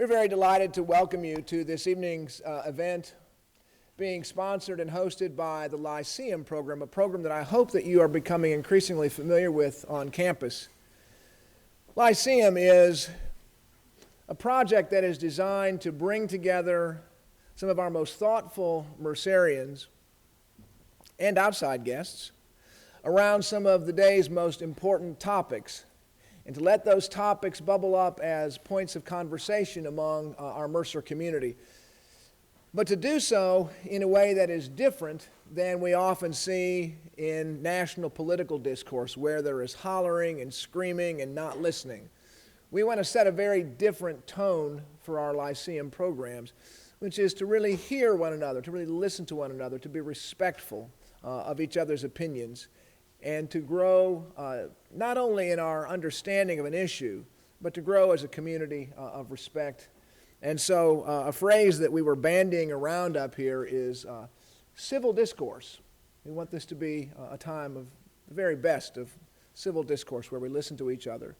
We're very delighted to welcome you to this evening's event being sponsored and hosted by the Lyceum program, a program that I hope that you are becoming increasingly familiar with on campus. Lyceum is a project that is designed to bring together some of our most thoughtful Mercerians and outside guests around some of the day's most important topics, and to let those topics bubble up as points of conversation among our Mercer community. But to do so in a way that is different than we often see in national political discourse, where there is hollering and screaming and not listening. We want to set a very different tone for our Lyceum programs, which is to really hear one another, to really listen to one another, to be respectful of each other's opinions, and to grow not only in our understanding of an issue, but to grow as a community of respect. And so a phrase that we were bandying around up here is civil discourse. We want this to be a time of the very best of civil discourse where we listen to each other.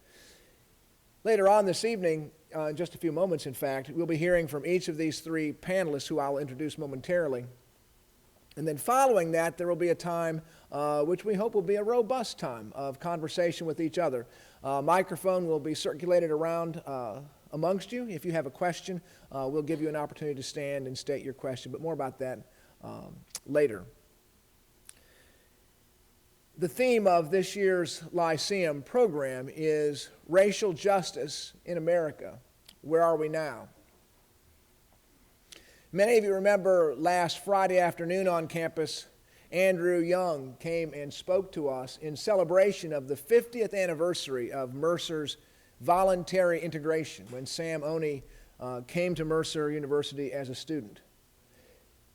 Later on this evening, in just a few moments in fact, we'll be hearing from each of these three panelists who I'll introduce momentarily. And then following that, there will be a time which we hope will be a robust time of conversation with each other. Microphone will be circulated around amongst you. If you have a question, we'll give you an opportunity to stand and state your question, but more about that later. The theme of this year's Lyceum program is racial justice in America. Where are we now? Many of you remember last Friday afternoon on campus, Andrew Young came and spoke to us in celebration of the 50th anniversary of Mercer's voluntary integration, when Sam Oney came to Mercer University as a student.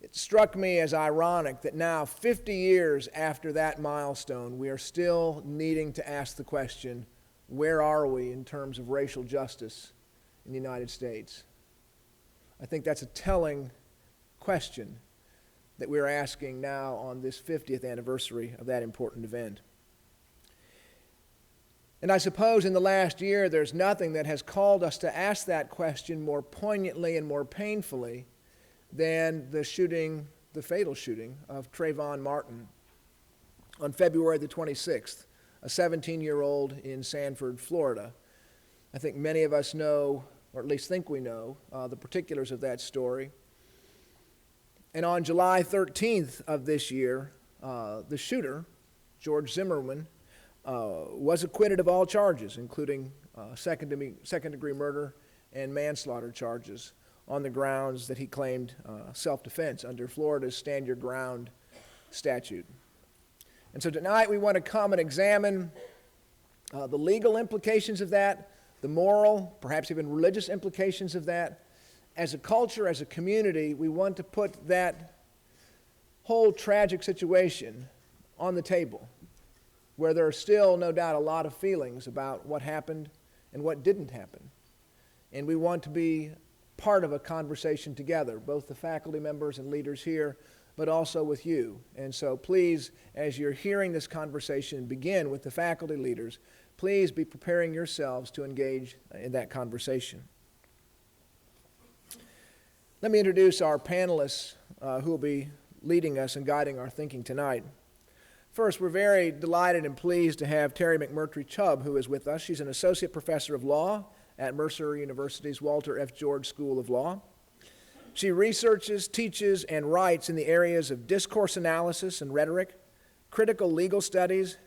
It struck me as ironic that now, 50 years after that milestone, we are still needing to ask the question, where are we in terms of racial justice in the United States? I think that's a telling question that we're asking now on this 50th anniversary of that important event. And I suppose in the last year there's nothing that has called us to ask that question more poignantly and more painfully than the fatal shooting of Trayvon Martin on February the 26th, a 17-year-old in Sanford, Florida. I think many of us know, or at least think we know, the particulars of that story. And on July 13th of this year, the shooter, George Zimmerman, was acquitted of all charges, including second-degree murder and manslaughter charges, on the grounds that he claimed self-defense under Florida's Stand Your Ground statute. And so tonight we want to come and examine the legal implications of that, the moral, perhaps even religious implications of that. As a culture, as a community, we want to put that whole tragic situation on the table, where there are still, no doubt, a lot of feelings about what happened and what didn't happen. And we want to be part of a conversation together, both the faculty members and leaders here, but also with you. And so please, as you're hearing this conversation begin with the faculty leaders, please be preparing yourselves to engage in that conversation. Let me introduce our panelists who will be leading us and guiding our thinking tonight. First, we're very delighted and pleased to have Terry McMurtry Chubb, who is with us. She's an associate professor of law at Mercer University's Walter F. George School of Law. She researches, teaches, and writes in the areas of discourse analysis and rhetoric, critical legal studies,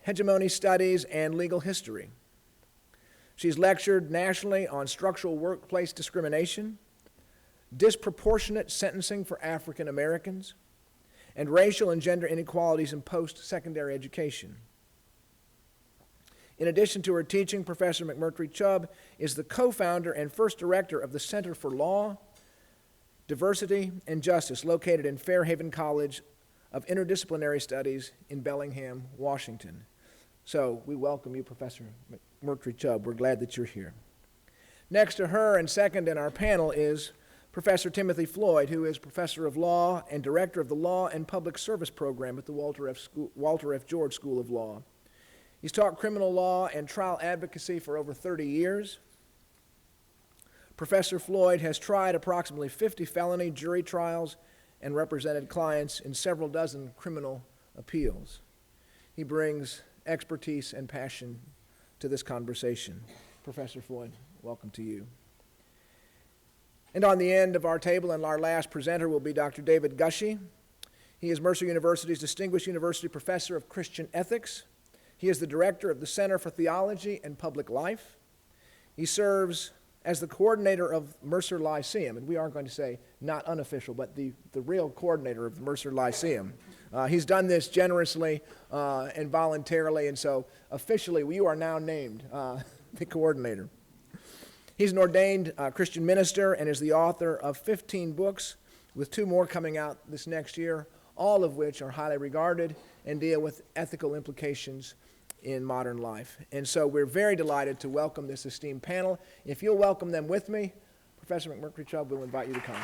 hegemony studies, and legal history. She's lectured nationally on structural workplace discrimination, disproportionate sentencing for African Americans, and racial and gender inequalities in post-secondary education. In addition to her teaching, Professor McMurtry Chubb is the co-founder and first director of the Center for Law, Diversity, and Justice, located in Fairhaven College of Interdisciplinary Studies in Bellingham, Washington. So we welcome you, Professor McMurtry Chubb. We're glad that you're here. Next to her and second in our panel is Professor Timothy Floyd, who is Professor of Law and Director of the Law and Public Service Program at the Walter F. George School of Law. He's taught criminal law and trial advocacy for over 30 years. Professor Floyd has tried approximately 50 felony jury trials and represented clients in several dozen criminal appeals. He brings expertise and passion to this conversation. Professor Floyd, welcome to you. And on the end of our table, and our last presenter will be Dr. David Gushee. He is Mercer University's Distinguished University Professor of Christian Ethics. He is the director of the Center for Theology and Public Life. He serves as the coordinator of Mercer Lyceum, and we are going to say not unofficial, but the real coordinator of the Mercer Lyceum. He's done this generously and voluntarily, and so officially you are now named the coordinator. He's an ordained Christian minister and is the author of 15 books, with 2 more coming out this next year, all of which are highly regarded and deal with ethical implications in modern life. And so we're very delighted to welcome this esteemed panel. If you'll welcome them with me, Professor McMurtry-Chubb will invite you to come.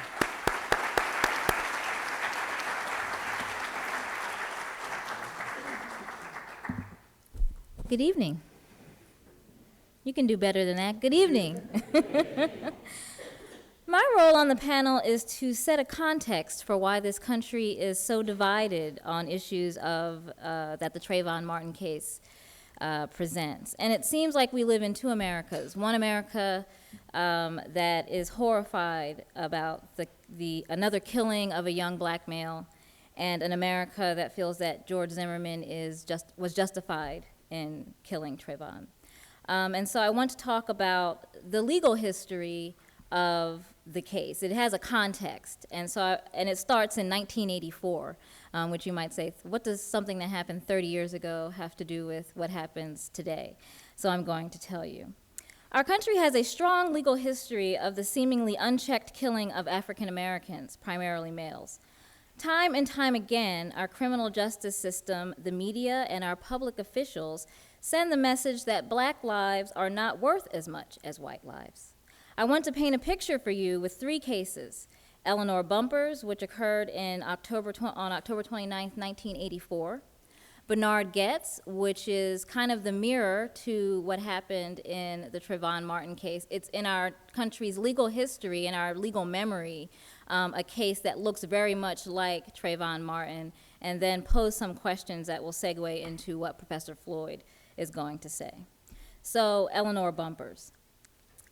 Good evening. You can do better than that. Good evening. My role on the panel is to set a context for why this country is so divided on issues of that the Trayvon Martin case presents. And it seems like we live in 2 Americas. One America that is horrified about another killing of a young black male, and an America that feels that George Zimmerman was justified in killing Trayvon. And so I want to talk about the legal history of the case. It has a context, and it starts in 1984, which you might say, what does something that happened 30 years ago have to do with what happens today? So I'm going to tell you. Our country has a strong legal history of the seemingly unchecked killing of African Americans, primarily males. Time and time again, our criminal justice system, the media, and our public officials send the message that black lives are not worth as much as white lives. I want to paint a picture for you with 3 cases. Eleanor Bumpurs, which occurred on October 29, 1984. Bernard Goetz, which is kind of the mirror to what happened in the Trayvon Martin case. It's in our country's legal history, in our legal memory, a case that looks very much like Trayvon Martin, and then pose some questions that will segue into what Professor Floyd is going to say. So, Eleanor Bumpurs.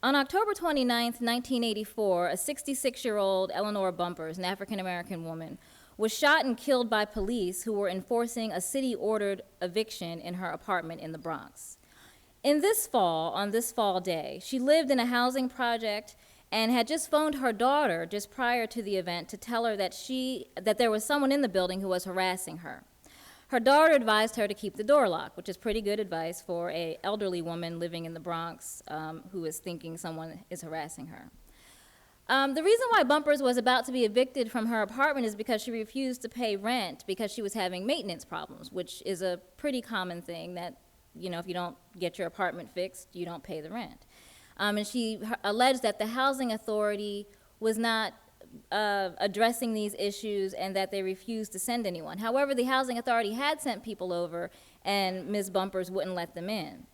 On October 29, 1984, a 66-year-old Eleanor Bumpurs, an African-American woman, was shot and killed by police who were enforcing a city-ordered eviction in her apartment in the Bronx. On this fall day, she lived in a housing project and had just phoned her daughter just prior to the event to tell her that there was someone in the building who was harassing her. Her daughter advised her to keep the door locked, which is pretty good advice for an elderly woman living in the Bronx who is thinking someone is harassing her. The reason why Bumpurs was about to be evicted from her apartment is because she refused to pay rent because she was having maintenance problems, which is a pretty common thing that, if you don't get your apartment fixed, you don't pay the rent. And she alleged that the housing authority was not addressing these issues and that they refused to send anyone. However, the housing authority had sent people over and Ms. Bumpurs wouldn't let them in.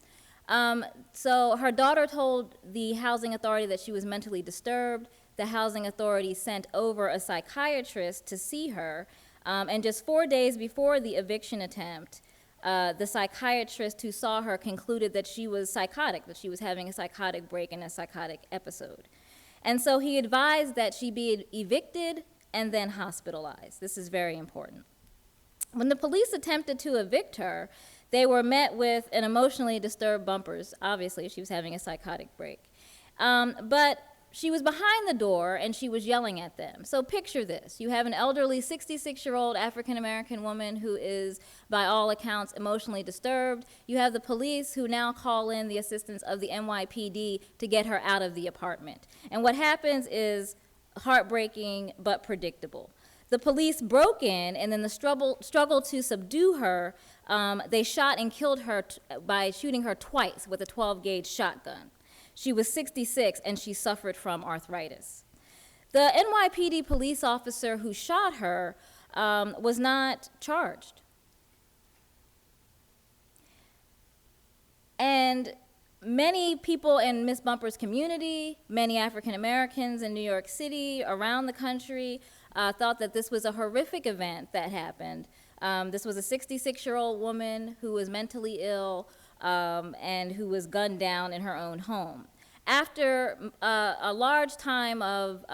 So her daughter told the housing authority that she was mentally disturbed. The housing authority sent over a psychiatrist to see her, and just 4 days before the eviction attempt, the psychiatrist who saw her concluded that she was psychotic, that she was having a psychotic break and a psychotic episode. And so he advised that she be evicted and then hospitalized. This is very important. When the police attempted to evict her, they were met with an emotionally disturbed Bumpurs. Obviously, she was having a psychotic break. But she was behind the door and she was yelling at them. So picture this. You have an elderly 66-year-old African-American woman who is, by all accounts, emotionally disturbed. You have the police who now call in the assistance of the NYPD to get her out of the apartment. And what happens is heartbreaking but predictable. The police broke in, and in the struggle to subdue her, they shot and killed her by shooting her twice with a 12-gauge shotgun. She was 66, and she suffered from arthritis. The NYPD police officer who shot her was not charged. And Many people in Miss Bumper's community, many African Americans in New York City, around the country, thought that this was a horrific event that happened. This was a 66-year-old woman who was mentally ill and who was gunned down in her own home. After a large time of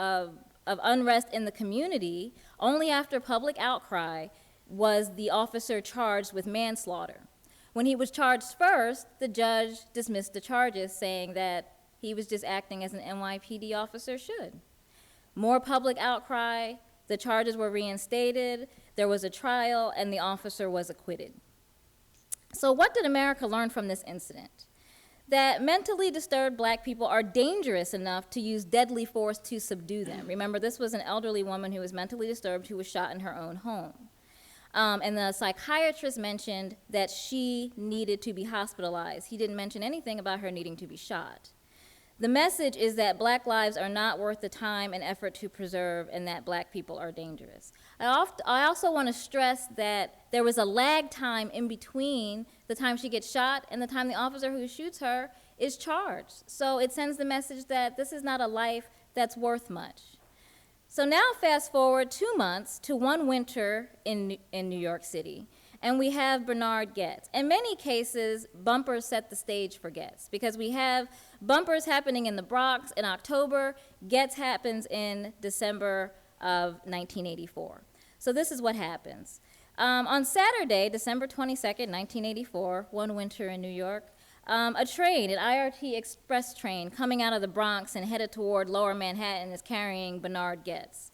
unrest in the community, only after public outcry was the officer charged with manslaughter. When he was charged first, the judge dismissed the charges, saying that he was just acting as an NYPD officer should. More public outcry, the charges were reinstated, there was a trial, and the officer was acquitted. So what did America learn from this incident? That mentally disturbed black people are dangerous enough to use deadly force to subdue them. Remember, this was an elderly woman who was mentally disturbed who was shot in her own home. And the psychiatrist mentioned that she needed to be hospitalized. He didn't mention anything about her needing to be shot. The message is that black lives are not worth the time and effort to preserve, and that black people are dangerous. I also want to stress that there was a lag time in between the time she gets shot and the time the officer who shoots her is charged. So it sends the message that this is not a life that's worth much. So now fast forward 2 months to one winter in New York City, and we have Bernard Goetz. In many cases, bumpers set the stage for Goetz, because we have bumpers happening in the Bronx in October, Goetz happens in December of 1984. So this is what happens. On Saturday, December 22nd, 1984, one winter in New York, a train, an IRT express train, coming out of the Bronx and headed toward Lower Manhattan is carrying Bernard Goetz.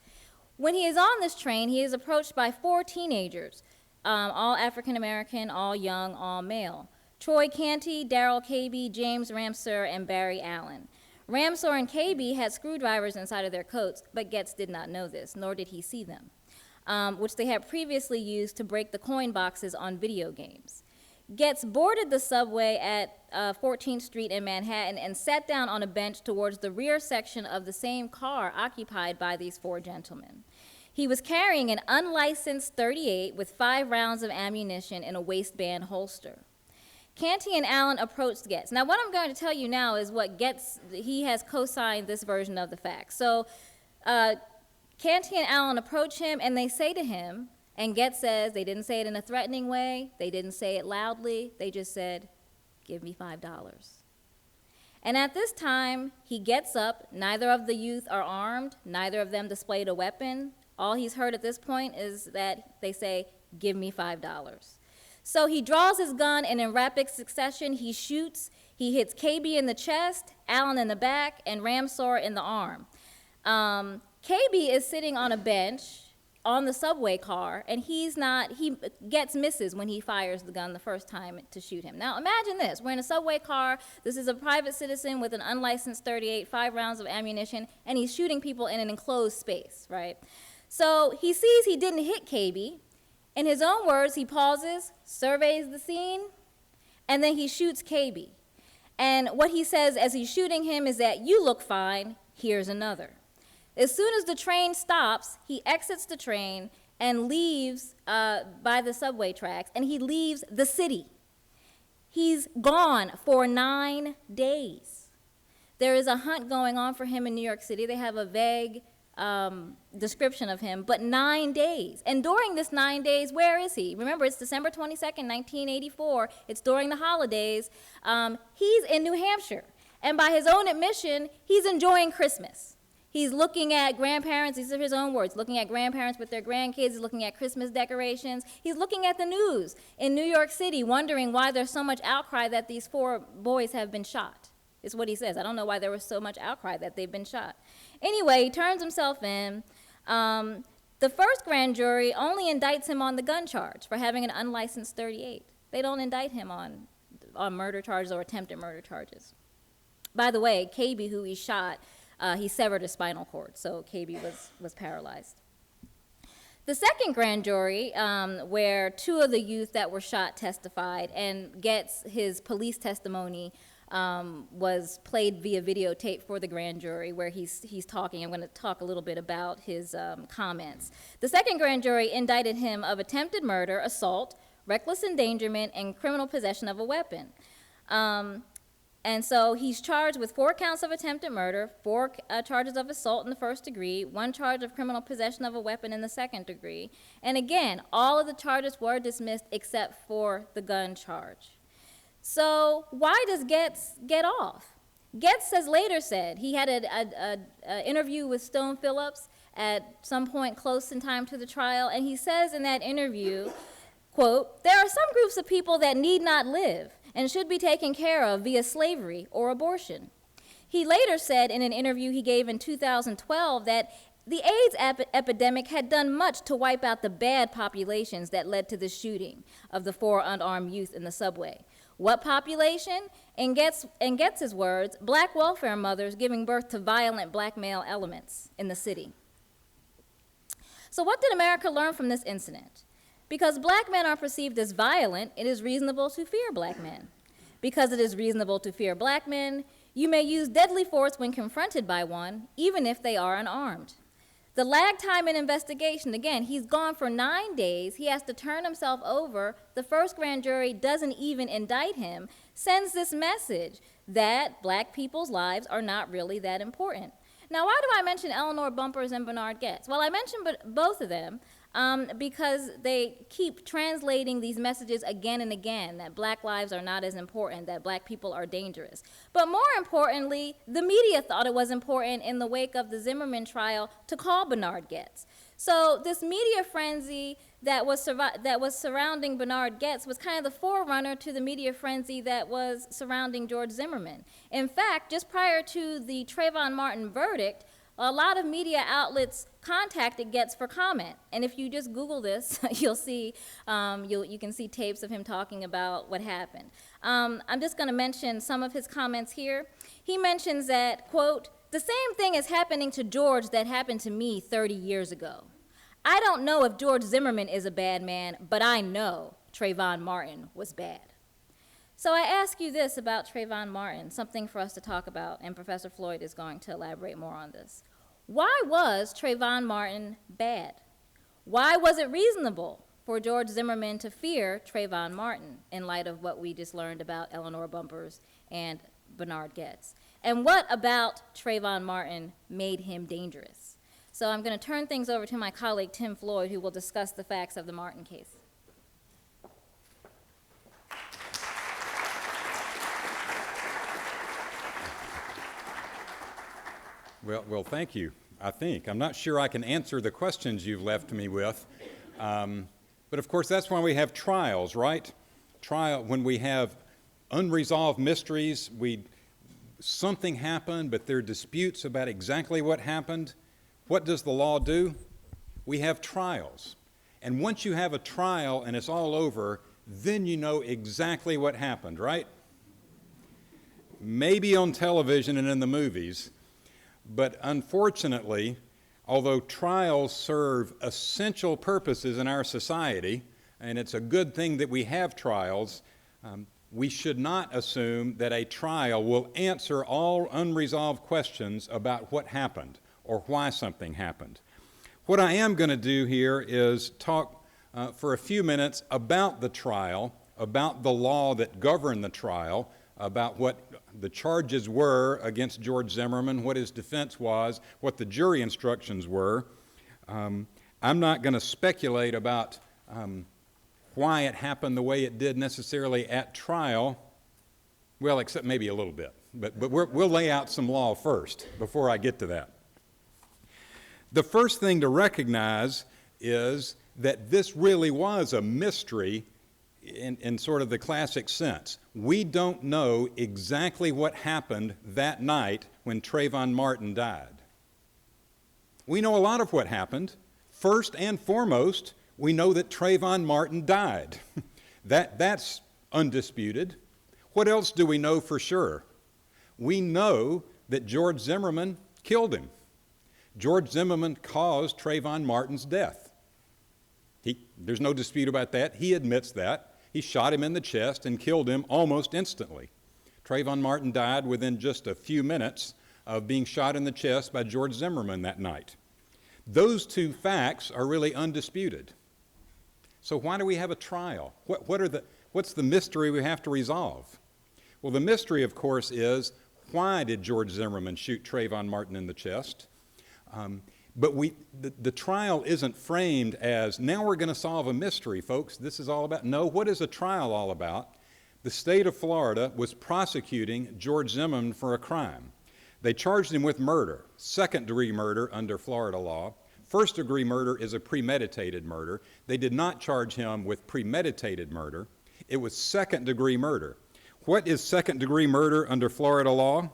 When he is on this train, he is approached by 4 teenagers, all African American, all young, all male. Troy Canty, Darrell Cabey, James Ramseur, and Barry Allen. Ramseur and Cabey had screwdrivers inside of their coats, but Goetz did not know this, nor did he see them, which they had previously used to break the coin boxes on video games. Goetz boarded the subway at 14th Street in Manhattan and sat down on a bench towards the rear section of the same car occupied by these 4 gentlemen. He was carrying an unlicensed .38 with 5 rounds of ammunition in a waistband holster. Canty and Allen approached Goetz. Now, what I'm going to tell you now is what Goetz, he has co-signed this version of the facts. So Canty and Allen approach him and they say to him, and Goetz says, they didn't say it in a threatening way, they didn't say it loudly, they just said, "Give me $5. And at this time, he gets up. Neither of the youth are armed, neither of them displayed a weapon. All he's heard at this point is that they say, "Give me $5. So he draws his gun, and in rapid succession, he shoots. He hits KB in the chest, Allen in the back, and Ramseur in the arm. KB is sitting on a bench on the subway car, and he gets misses when he fires the gun the first time to shoot him. Now imagine this, we're in a subway car, this is a private citizen with an unlicensed .38, 5 rounds of ammunition, and he's shooting people in an enclosed space, right? So he sees he didn't hit KB. In his own words, he pauses, surveys the scene, and then he shoots KB. And what he says as he's shooting him is that, "You look fine, here's another." As soon as the train stops, he exits the train and leaves by the subway tracks, and he leaves the city. He's gone for 9 days. There is a hunt going on for him in New York City. They have a vague description of him, but 9 days. And during this 9 days, where is he? Remember, it's December 22nd, 1984. It's during the holidays. He's in New Hampshire. And by his own admission, he's enjoying Christmas. He's looking at grandparents, these are his own words, looking at grandparents with their grandkids, he's looking at Christmas decorations. He's looking at the news in New York City, wondering why there's so much outcry that these 4 boys have been shot, is what he says. I don't know why there was so much outcry that they've been shot. Anyway, he turns himself in. The first grand jury only indicts him on the gun charge for having an unlicensed .38. They don't indict him on murder charges or attempted murder charges. By the way, KB, who he shot, he severed his spinal cord, so KB was paralyzed. The second grand jury, where 2 of the youth that were shot testified and gets his police testimony, was played via videotape for the grand jury where he's talking. I'm going to talk a little bit about his comments. The second grand jury indicted him of attempted murder, assault, reckless endangerment, and criminal possession of a weapon. And so he's charged with 4 counts of attempted murder, 4 charges of assault in the first degree, 1 charge of criminal possession of a weapon in the second degree. And again, all of the charges were dismissed except for the gun charge. So why does Getz get off? Getz has later said, he had an interview with Stone Phillips at some point close in time to the trial, and he says in that interview, quote, "There are some groups of people that need not live and should be taken care of via slavery or abortion." He later said in an interview he gave in 2012 that the AIDS epidemic had done much to wipe out the bad populations that led to the shooting of the 4 unarmed youth in the subway. What population? In Getz's words, black welfare mothers giving birth to violent black male elements in the city. So what did America learn from this incident? Because black men are perceived as violent, it is reasonable to fear black men. Because it is reasonable to fear black men, you may use deadly force when confronted by one, even if they are unarmed. The lag time in investigation, again, he's gone for 9 days. He has to turn himself over. The first grand jury doesn't even indict him, sends this message that black people's lives are not really that important. Now, why do I mention Eleanor Bumpurs and Bernard Getz? Well, I mentioned both of them because they keep translating these messages again and again, that black lives are not as important, that black people are dangerous. But more importantly, the media thought it was important in the wake of the Zimmerman trial to call Bernard Getz. So this media frenzy that was surrounding Bernard Getz was kind of the forerunner to the media frenzy that was surrounding George Zimmerman. In fact, just prior to the Trayvon Martin verdict, a lot of media outlets contacted Getz for comment. And if you just Google this, you'll see, you can see tapes of him talking about what happened. I'm just gonna mention some of his comments here. He mentions that, quote, "The same thing is happening to George that happened to me 30 years ago. I don't know if George Zimmerman is a bad man, but I know Trayvon Martin was bad." So I ask you this about Trayvon Martin, something for us to talk about, and Professor Floyd is going to elaborate more on this. Why was Trayvon Martin bad? Why was it reasonable for George Zimmerman to fear Trayvon Martin in light of what we just learned about Eleanor Bumpurs and Bernard Getz? And what about Trayvon Martin made him dangerous? So I'm going to turn things over to my colleague Tim Floyd, who will discuss the facts of the Martin case. Well, thank you, I think. I'm not sure I can answer the questions you've left me with. But of course, that's why we have trials, right? When we have unresolved mysteries, something happened, but there are disputes about exactly what happened. What does the law do? We have trials. And once you have a trial and it's all over, then you know exactly what happened, right? Maybe on television and in the movies. But unfortunately, although trials serve essential purposes in our society, and it's a good thing that we have trials, we should not assume that a trial will answer all unresolved questions about what happened or why something happened. What I am going to do here is talk for a few minutes about the trial, about the law that governed the trial, about what the charges were against George Zimmerman, what his defense was, what the jury instructions were. I'm not going to speculate about why it happened the way it did necessarily at trial, well, except maybe a little bit. But we'll lay out some law first before I get to that. The first thing to recognize is that this really was a mystery in sort of the classic sense. We don't know exactly what happened that night when Trayvon Martin died. We know a lot of what happened. First and foremost, we know that Trayvon Martin died. That's undisputed. What else do we know for sure? We know that George Zimmerman killed him. George Zimmerman caused Trayvon Martin's death. There's no dispute about that. He admits that. He shot him in the chest and killed him almost instantly. Trayvon Martin died within just a few minutes of being shot in the chest by George Zimmerman that night. Those two facts are really undisputed. So why do we have a trial? What's the mystery we have to resolve? Well, the mystery, of course, is why did George Zimmerman shoot Trayvon Martin in the chest? But the trial isn't framed as, now we're going to solve a mystery, folks. This is all about, no, what is a trial all about? The state of Florida was prosecuting George Zimmerman for a crime. They charged him with murder, second-degree murder under Florida law. First-degree murder is a premeditated murder. They did not charge him with premeditated murder. It was second-degree murder. What is second-degree murder under Florida law?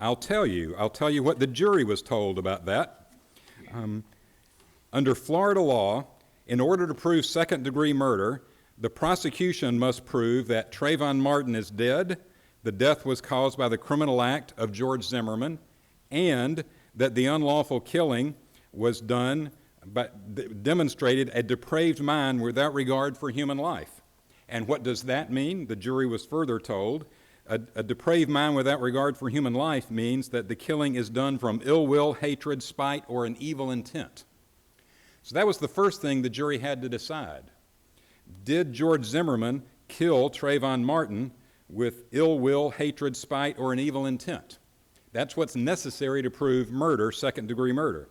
I'll tell you what the jury was told about that. Under Florida law, in order to prove second-degree murder, the prosecution must prove that Trayvon Martin is dead, the death was caused by the criminal act of George Zimmerman, and that the unlawful killing was done but demonstrated a depraved mind without regard for human life. And what does that mean? The jury was further told a depraved mind without regard for human life means that the killing is done from ill will, hatred, spite, or an evil intent. So that was the first thing the jury had to decide. Did George Zimmerman kill Trayvon Martin with ill will, hatred, spite, or an evil intent? That's what's necessary to prove murder, second-degree murder.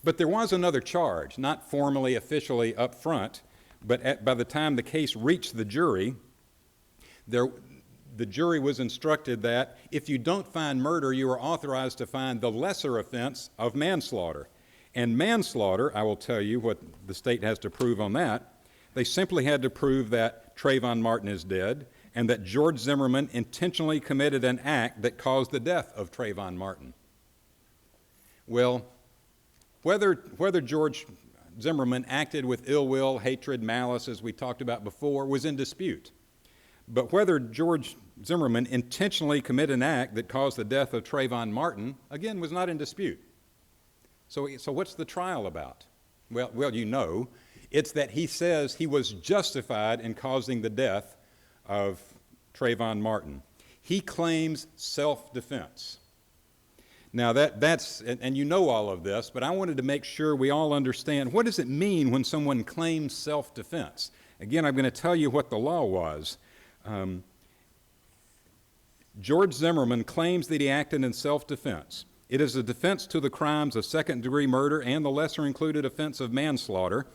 But there was another charge, not formally, officially up front, but by the time the case reached the jury, the jury was instructed that if you don't find murder, you are authorized to find the lesser offense of manslaughter. And manslaughter, I will tell you what the state has to prove on that. They simply had to prove that Trayvon Martin is dead and that George Zimmerman intentionally committed an act that caused the death of Trayvon Martin. Well, whether George Zimmerman acted with ill will, hatred, malice, as we talked about before, was in dispute. But whether George Zimmerman intentionally committed an act that caused the death of Trayvon Martin, again, was not in dispute. So what's the trial about? Well, you know, it's that he says he was justified in causing the death of Trayvon Martin. He claims self-defense. Now, that's, and you know all of this, but I wanted to make sure we all understand, what does it mean when someone claims self-defense? Again, I'm going to tell you what the law was. George Zimmerman claims that he acted in self-defense. It is a defense to the crimes of second-degree murder and the lesser-included offense of manslaughter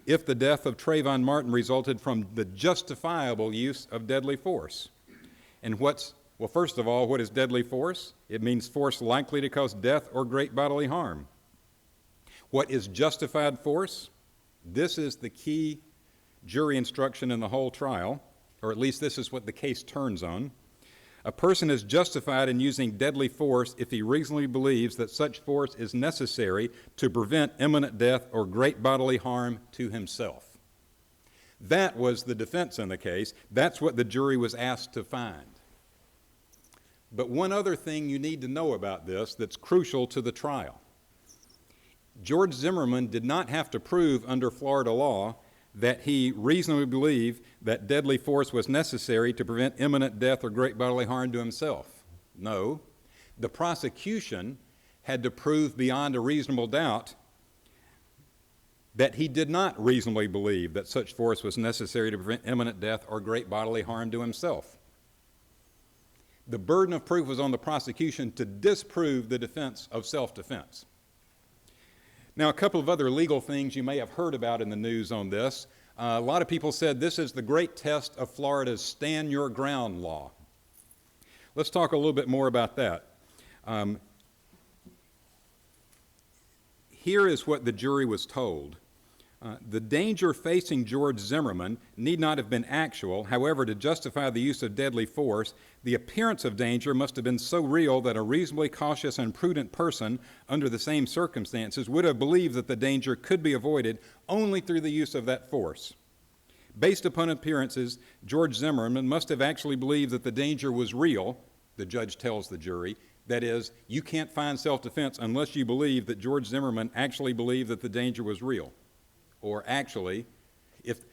if the death of Trayvon Martin resulted from the justifiable use of deadly force. And well, first of all, what is deadly force? It means force likely to cause death or great bodily harm. What is justified force? This is the key jury instruction in the whole trial, or at least this is what the case turns on. A person is justified in using deadly force if he reasonably believes that such force is necessary to prevent imminent death or great bodily harm to himself. That was the defense in the case. That's what the jury was asked to find. But one other thing you need to know about this that's crucial to the trial. George Zimmerman did not have to prove under Florida law that he reasonably believed that deadly force was necessary to prevent imminent death or great bodily harm to himself. No, the prosecution had to prove beyond a reasonable doubt that he did not reasonably believe that such force was necessary to prevent imminent death or great bodily harm to himself. The burden of proof was on the prosecution to disprove the defense of self-defense. Now, a couple of other legal things you may have heard about in the news on this. A lot of people said this is the great test of Florida's stand your ground law. Let's talk a little bit more about that. Here is what the jury was told. The danger facing George Zimmerman need not have been actual. However, to justify the use of deadly force, the appearance of danger must have been so real that a reasonably cautious and prudent person under the same circumstances would have believed that the danger could be avoided only through the use of that force. Based upon appearances, George Zimmerman must have actually believed that the danger was real, the judge tells the jury. That is, you can't find self-defense unless you believe that George Zimmerman actually believed that the danger was real. Or actually,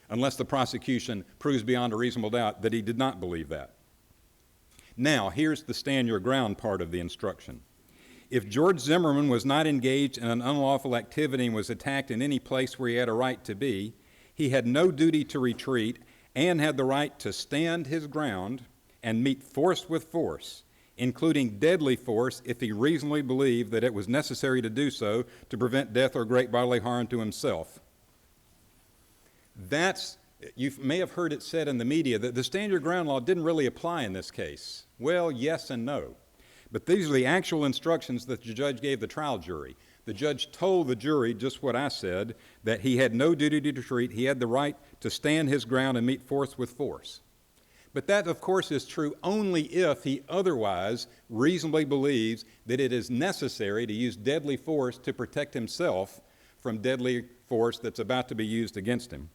unless the prosecution proves beyond a reasonable doubt that he did not believe that. Now, here's the stand your ground part of the instruction. If George Zimmerman was not engaged in an unlawful activity and was attacked in any place where he had a right to be, he had no duty to retreat and had the right to stand his ground and meet force with force, including deadly force if he reasonably believed that it was necessary to do so to prevent death or great bodily harm to himself. You may have heard it said in the media that the stand your ground law didn't really apply in this case. Well, yes and no. But these are the actual instructions that the judge gave the trial jury. The judge told the jury just what I said, that he had no duty to retreat. He had the right to stand his ground and meet force with force. But that, of course, is true only if he otherwise reasonably believes that it is necessary to use deadly force to protect himself from deadly force that's about to be used against him.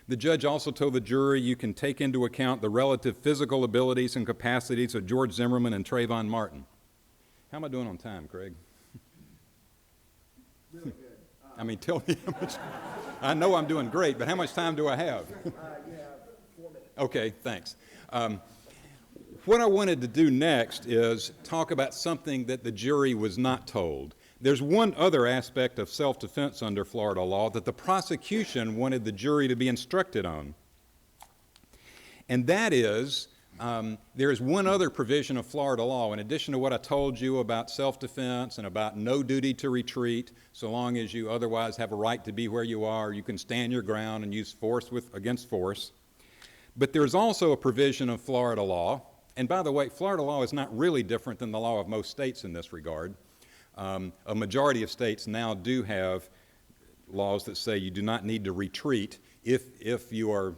The judge also told the jury you can take into account the relative physical abilities and capacities of George Zimmerman and Trayvon Martin. How am I doing on time, Craig? Really good. I mean, tell me how much. I know I'm doing great, but how much time do I have? You have 4 minutes. Okay, thanks. What I wanted to do next is talk about something that the jury was not told. There's one other aspect of self-defense under Florida law that the prosecution wanted the jury to be instructed on. And that is, there is one other provision of Florida law, in addition to what I told you about self-defense and about no duty to retreat, so long as you otherwise have a right to be where you are, you can stand your ground and use force against force. But there's also a provision of Florida law, and by the way, Florida law is not really different than the law of most states in this regard. A majority of states now do have laws that say you do not need to retreat if you are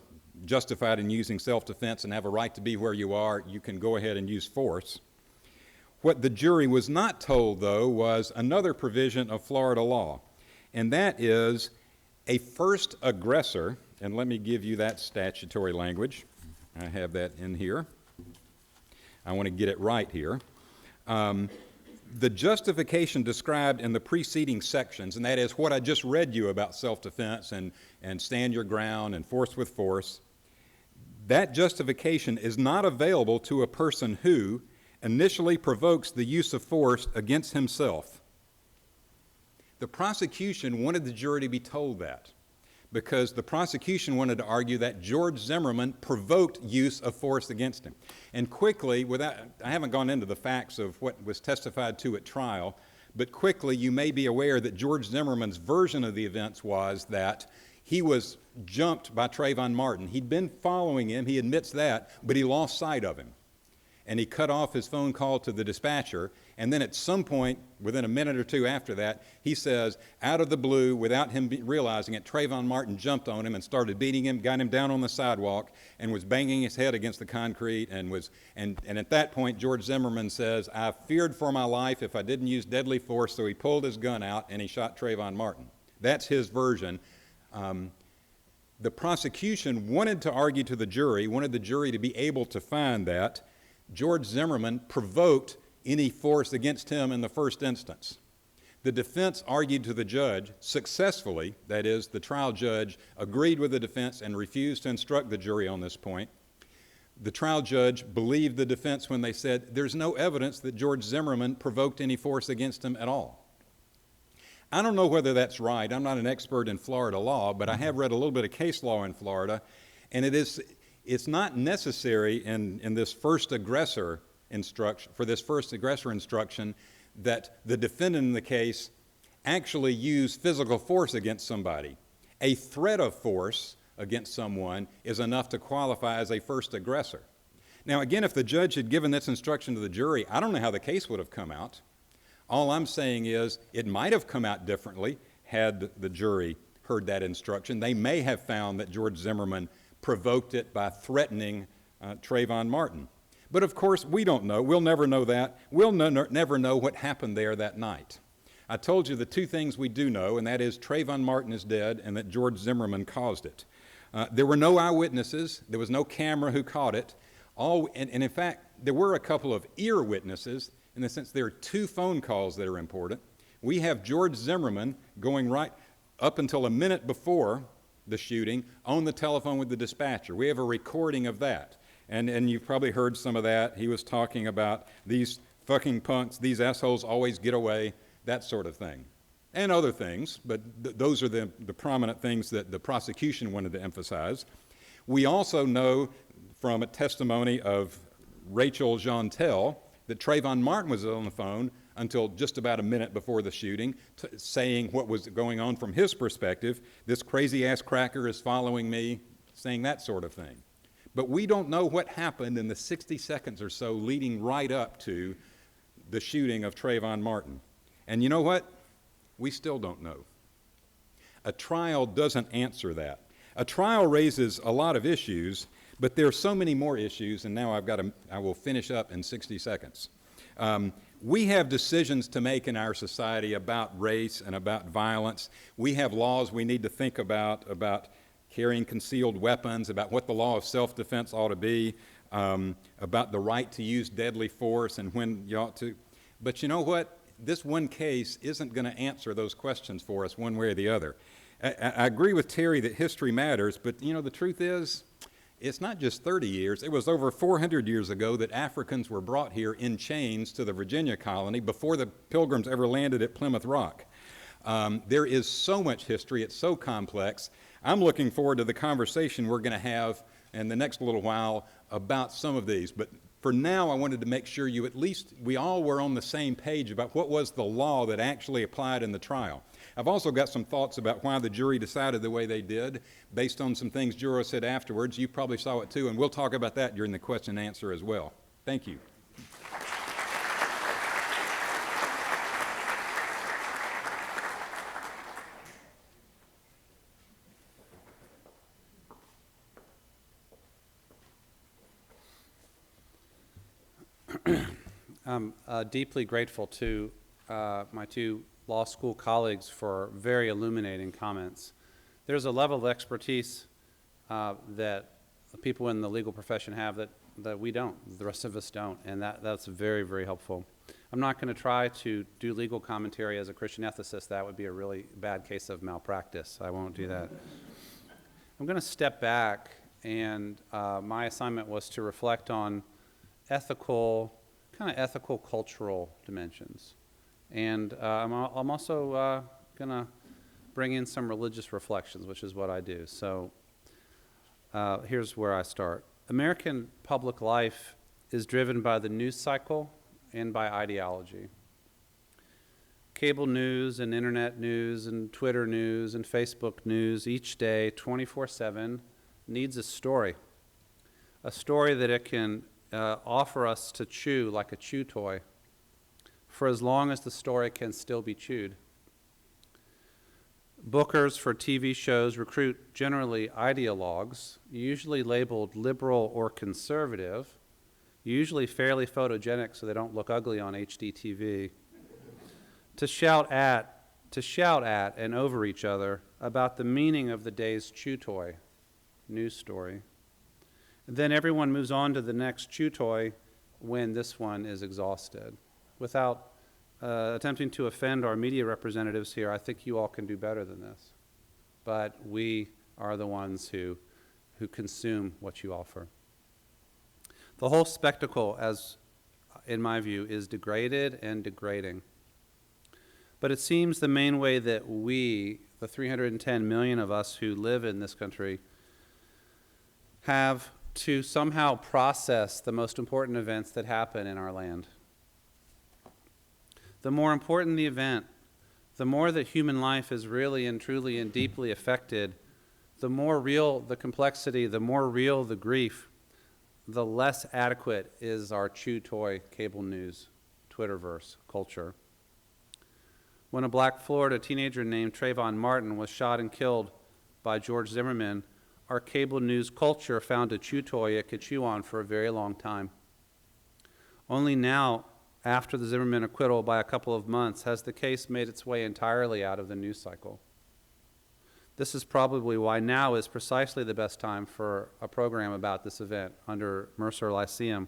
justified in using self-defense and have a right to be where you are, you can go ahead and use force. What the jury was not told, though, was another provision of Florida law, and that is a first aggressor, and let me give you that statutory language. I have that in here. I want to get it right here. The justification described in the preceding sections, and that is what I just read you about self-defense and stand your ground and force with force, that justification is not available to a person who initially provokes the use of force against himself. The prosecution wanted the jury to be told that because the prosecution wanted to argue that George Zimmerman provoked use of force against him. And quickly, I haven't gone into the facts of what was testified to at trial, but quickly you may be aware that George Zimmerman's version of the events was that he was jumped by Trayvon Martin. He'd been following him, he admits that, but he lost sight of him. And he cut off his phone call to the dispatcher, and then at some point, within a minute or two after that, he says, out of the blue, without him realizing it, Trayvon Martin jumped on him and started beating him, got him down on the sidewalk, and was banging his head against the concrete, and at that point, George Zimmerman says, I feared for my life if I didn't use deadly force, so he pulled his gun out and he shot Trayvon Martin. That's his version. The prosecution wanted to argue to the jury, wanted the jury to be able to find that George Zimmerman provoked any force against him in the first instance. The defense argued to the judge successfully, that is, the trial judge agreed with the defense and refused to instruct the jury on this point. The trial judge believed the defense when they said there's no evidence that George Zimmerman provoked any force against him at all. I don't know whether that's right. I'm not an expert in Florida law, but I have read a little bit of case law in Florida, and it's not necessary in this first aggressor instruction, for this first aggressor instruction, that the defendant in the case actually use physical force against somebody. A threat of force against someone is enough to qualify as a first aggressor. Now, again, if the judge had given this instruction to the jury, I don't know how the case would have come out. All I'm saying is it might have come out differently had the jury heard that instruction. They may have found that George Zimmerman provoked it by threatening Trayvon Martin. But of course, we don't know. We'll never know that. We'll never know what happened there that night. I told you the two things we do know, and that is Trayvon Martin is dead and that George Zimmerman caused it. There were no eyewitnesses. There was no camera who caught it. And in fact, there were a couple of ear witnesses in the sense there are two phone calls that are important. We have George Zimmerman going right up until a minute before the shooting on the telephone with the dispatcher. We have a recording of that. And you've probably heard some of that. He was talking about these fucking punks, these assholes always get away, that sort of thing. And other things, but those are the prominent things that the prosecution wanted to emphasize. We also know from a testimony of Rachel Jeantel that Trayvon Martin was on the phone until just about a minute before the shooting, saying what was going on from his perspective. This crazy-ass cracker is following me, saying that sort of thing. But we don't know what happened in the 60 seconds or so leading right up to the shooting of Trayvon Martin. And you know what? We still don't know. A trial doesn't answer that. A trial raises a lot of issues, but there are so many more issues, and now I will finish up in 60 seconds. We have decisions to make in our society about race and about violence. We have laws we need to think about carrying concealed weapons, about what the law of self-defense ought to be, about the right to use deadly force and when you ought to. But you know what? This one case isn't going to answer those questions for us one way or the other. I agree with Terry that history matters, but you know, the truth is, it's not just 30 years. It was over 400 years ago that Africans were brought here in chains to the Virginia colony before the Pilgrims ever landed at Plymouth Rock. There is so much history. It's so complex. I'm looking forward to the conversation we're going to have in the next little while about some of these. But for now, I wanted to make sure we all were on the same page about what was the law that actually applied in the trial. I've also got some thoughts about why the jury decided the way they did, based on some things jurors said afterwards. You probably saw it too, and we'll talk about that during the question and answer as well. Thank you. I'm deeply grateful to my two law school colleagues for very illuminating comments. There's a level of expertise that people in the legal profession have that we don't, the rest of us don't, and that's very, very helpful. I'm not going to try to do legal commentary as a Christian ethicist. That would be a really bad case of malpractice. I won't do that. I'm going to step back, and my assignment was to reflect on ethical cultural dimensions. And I'm also going to bring in some religious reflections, which is what I do. So here's where I start. American public life is driven by the news cycle and by ideology. Cable news and internet news and Twitter news and Facebook news each day, 24/7, needs a story that it can offer us to chew like a chew toy for as long as the story can still be chewed. Bookers for TV shows recruit generally ideologues, usually labeled liberal or conservative, usually fairly photogenic so they don't look ugly on HDTV, to shout at and over each other about the meaning of the day's chew toy news story. Then everyone moves on to the next chew toy when this one is exhausted. Without attempting to offend our media representatives here, I think you all can do better than this. But we are the ones who consume what you offer. The whole spectacle, as in my view, is degraded and degrading. But it seems the main way that we, the 310 million of us who live in this country, have to somehow process the most important events that happen in our land. The more important the event, the more that human life is really and truly and deeply affected, the more real the complexity, the more real the grief, the less adequate is our chew toy cable news, Twitterverse culture. When a black Florida teenager named Trayvon Martin was shot and killed by George Zimmerman, our cable news culture found a chew toy it could chew on for a very long time. Only now, after the Zimmerman acquittal by a couple of months, has the case made its way entirely out of the news cycle. This is probably why now is precisely the best time for a program about this event under Mercer Lyceum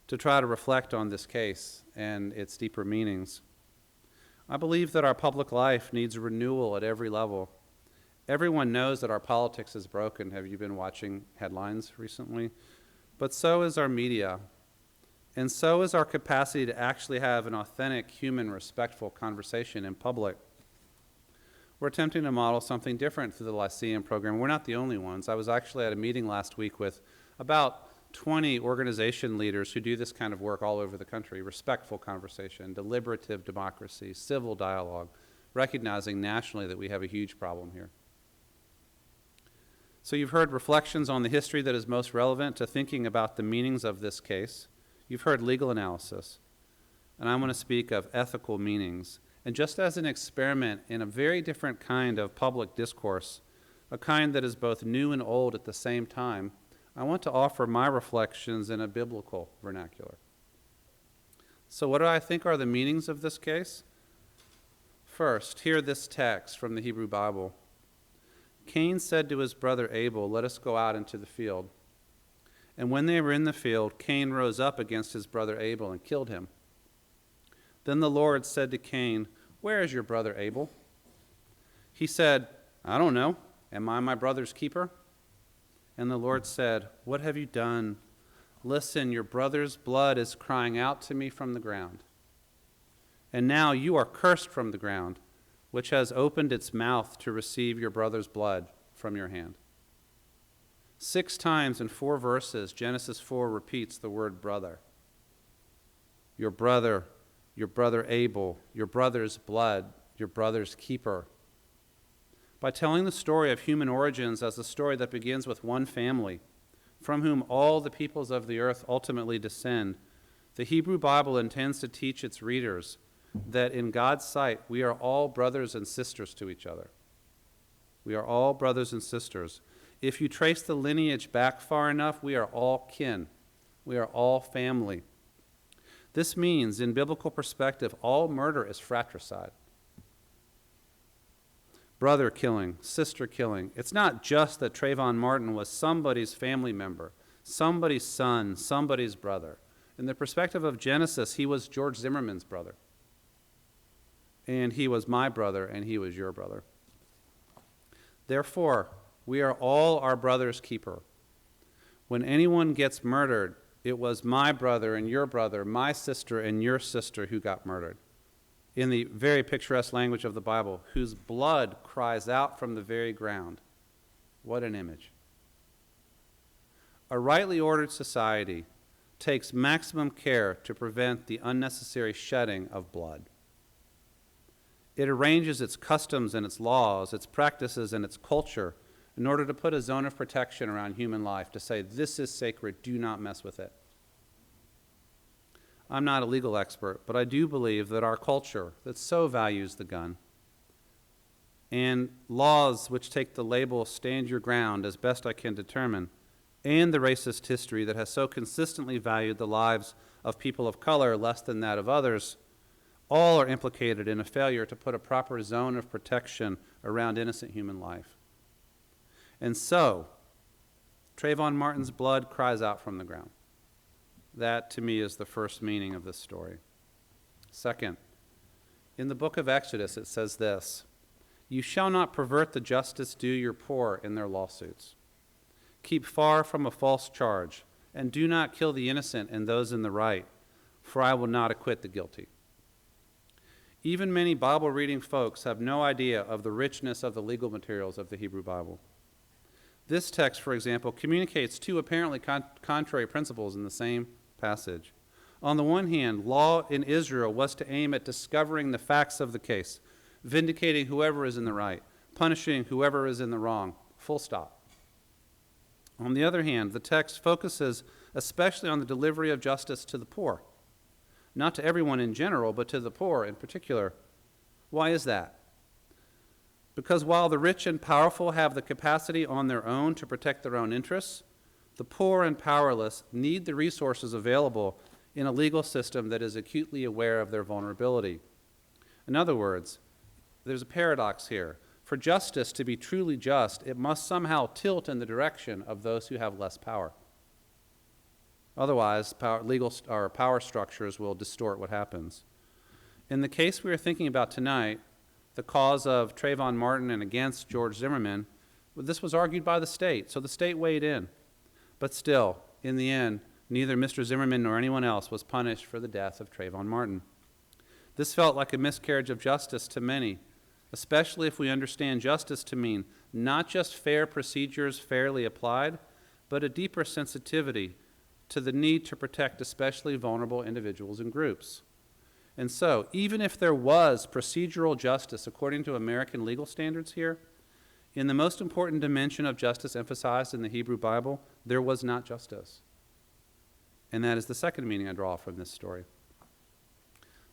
to try to reflect on this case and its deeper meanings. I believe that our public life needs renewal at every level. Everyone knows that our politics is broken. Have you been watching headlines recently? But so is our media. And so is our capacity to actually have an authentic, human, respectful conversation in public. We're attempting to model something different through the Lyceum program. We're not the only ones. I was actually at a meeting last week with about 20 organization leaders who do this kind of work all over the country: respectful conversation, deliberative democracy, civil dialogue, recognizing nationally that we have a huge problem here. So you've heard reflections on the history that is most relevant to thinking about the meanings of this case. You've heard legal analysis. And I want to speak of ethical meanings. And just as an experiment in a very different kind of public discourse, a kind that is both new and old at the same time, I want to offer my reflections in a biblical vernacular. So what do I think are the meanings of this case? First, hear this text from the Hebrew Bible. Cain said to his brother Abel, "Let us go out into the field." And when they were in the field, Cain rose up against his brother Abel and killed him. Then the Lord said to Cain, "Where is your brother Abel?" He said, "I don't know. Am I my brother's keeper?" And the Lord said, "What have you done? Listen, your brother's blood is crying out to me from the ground. And now you are cursed from the ground, which has opened its mouth to receive your brother's blood from your hand." 6 times in 4 verses, Genesis 4 repeats the word brother. Your brother Abel, your brother's blood, your brother's keeper. By telling the story of human origins as a story that begins with one family, from whom all the peoples of the earth ultimately descend, the Hebrew Bible intends to teach its readers that in God's sight, we are all brothers and sisters to each other. We are all brothers and sisters. If you trace the lineage back far enough, we are all kin. We are all family. This means, in biblical perspective, all murder is fratricide. Brother killing, sister killing. It's not just that Trayvon Martin was somebody's family member, somebody's son, somebody's brother. In the perspective of Genesis, he was George Zimmerman's brother. And he was my brother, and he was your brother. Therefore, we are all our brother's keeper. When anyone gets murdered, it was my brother, my sister, and your sister who got murdered. In the very picturesque language of the Bible, whose blood cries out from the very ground. What an image. A rightly ordered society takes maximum care to prevent the unnecessary shedding of blood. It arranges its customs and its laws, its practices and its culture in order to put a zone of protection around human life, to say, this is sacred, do not mess with it. I'm not a legal expert, but I do believe that our culture that so values the gun, and laws which take the label "stand your ground" as best I can determine, and the racist history that has so consistently valued the lives of people of color less than that of others, all are implicated in a failure to put a proper zone of protection around innocent human life. And so, Trayvon Martin's blood cries out from the ground. That, to me, is the first meaning of this story. Second, in the book of Exodus, it says this: "You shall not pervert the justice due your poor in their lawsuits. Keep far from a false charge, and do not kill the innocent and those in the right, for I will not acquit the guilty." Even many Bible-reading folks have no idea of the richness of the legal materials of the Hebrew Bible. This text, for example, communicates 2 apparently contrary principles in the same passage. On the one hand, law in Israel was to aim at discovering the facts of the case, vindicating whoever is in the right, punishing whoever is in the wrong, full stop. On the other hand, the text focuses especially on the delivery of justice to the poor. Not to everyone in general, but to the poor in particular. Why is that? Because while the rich and powerful have the capacity on their own to protect their own interests, the poor and powerless need the resources available in a legal system that is acutely aware of their vulnerability. In other words, there's a paradox here. For justice to be truly just, it must somehow tilt in the direction of those who have less power. Otherwise, power structures will distort what happens. In the case we are thinking about tonight, the cause of Trayvon Martin and against George Zimmerman, this was argued by the state, so the state weighed in. But still, in the end, neither Mr. Zimmerman nor anyone else was punished for the death of Trayvon Martin. This felt like a miscarriage of justice to many, especially if we understand justice to mean not just fair procedures fairly applied, but a deeper sensitivity to the need to protect especially vulnerable individuals and groups. And so, even if there was procedural justice according to American legal standards here, in the most important dimension of justice emphasized in the Hebrew Bible, there was not justice. And that is the second meaning I draw from this story.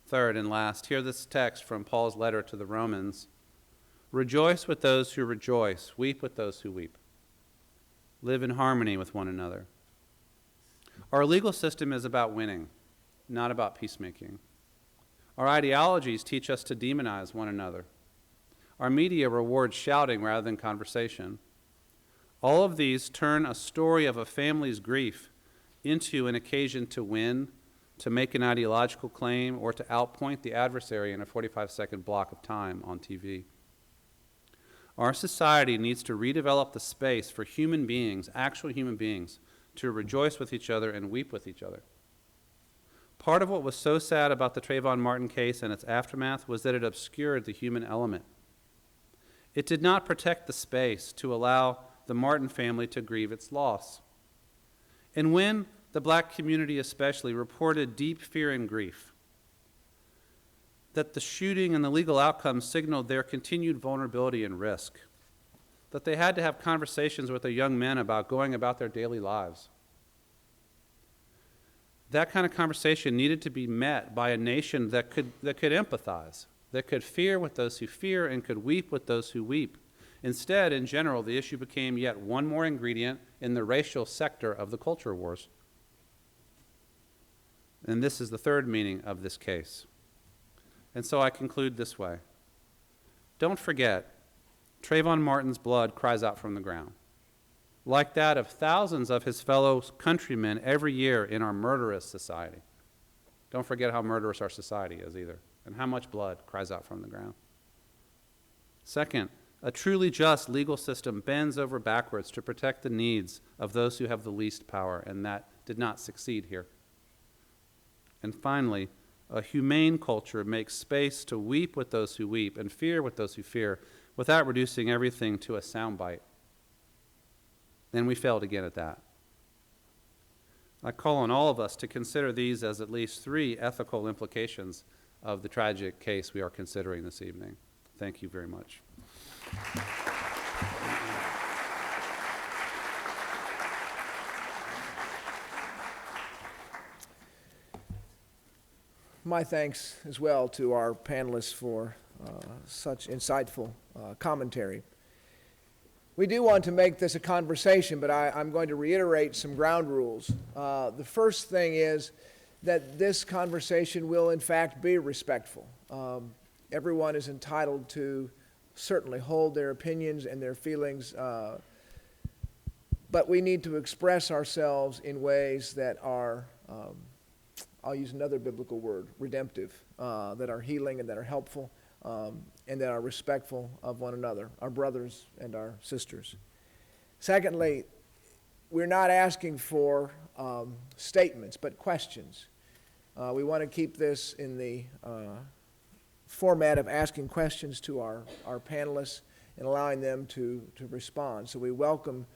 Third and last, hear this text from Paul's letter to the Romans. Rejoice with those who rejoice, weep with those who weep. Live in harmony with one another. Our legal system is about winning, not about peacemaking. Our ideologies teach us to demonize one another. Our media rewards shouting rather than conversation. All of these turn a story of a family's grief into an occasion to win, to make an ideological claim, or to outpoint the adversary in a 45-second block of time on TV. Our society needs to redevelop the space for human beings, actual human beings, to rejoice with each other and weep with each other. Part of what was so sad about the Trayvon Martin case and its aftermath was that it obscured the human element. It did not protect the space to allow the Martin family to grieve its loss. And when the black community especially reported deep fear and grief, that the shooting and the legal outcome signaled their continued vulnerability and risk, that they had to have conversations with their young men about going about their daily lives. That kind of conversation needed to be met by a nation that could empathize, that could fear with those who fear and could weep with those who weep. Instead, in general, the issue became yet one more ingredient in the racial sector of the culture wars. And this is the third meaning of this case. And so I conclude this way. Don't forget, Trayvon Martin's blood cries out from the ground, like that of thousands of his fellow countrymen every year in our murderous society. Don't forget how murderous our society is either, and how much blood cries out from the ground. Second, a truly just legal system bends over backwards to protect the needs of those who have the least power, and that did not succeed here. And finally, a humane culture makes space to weep with those who weep and fear with those who fear without reducing everything to a soundbite. Then we failed again at that. I call on all of us to consider these as at least three ethical implications of the tragic case we are considering this evening. Thank you very much. My thanks as well to our panelists for such insightful commentary. We do want to make this a conversation, but I'm going to reiterate some ground rules. The first thing is that this conversation will in fact be respectful. Everyone is entitled to certainly hold their opinions and their feelings, but we need to express ourselves in ways that are I'll use another biblical word, redemptive, that are healing and that are helpful, and that are respectful of one another, our brothers and our sisters. Secondly, we're not asking for statements, but questions. We want to keep this in the format of asking questions to our panelists and allowing them to respond. So we welcome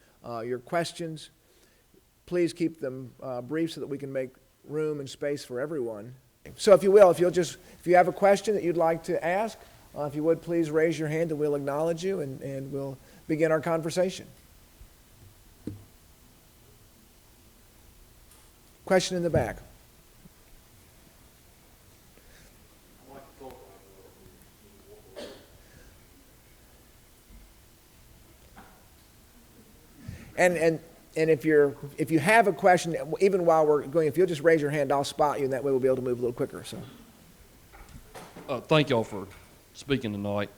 your questions. Please keep them brief so that we can make room and space for everyone. So if you will, if you have a question that you'd like to ask, if you would please raise your hand and we'll acknowledge you and we'll begin our conversation. Question in the back. And if you have a question, even while we're going, if you'll just raise your hand, I'll spot you, and that way we'll be able to move a little quicker. So, thank y'all for speaking tonight.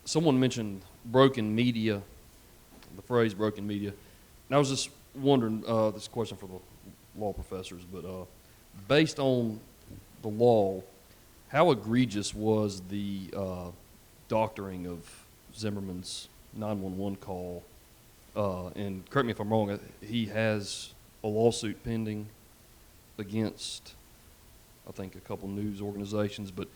Someone mentioned broken media, the phrase broken media, and I was just wondering, this is a question for the law professors, but based on the law, how egregious was the doctoring of Zimmerman's 911 call? And correct me if I'm wrong, he has a lawsuit pending against, I think, a couple news organizations, but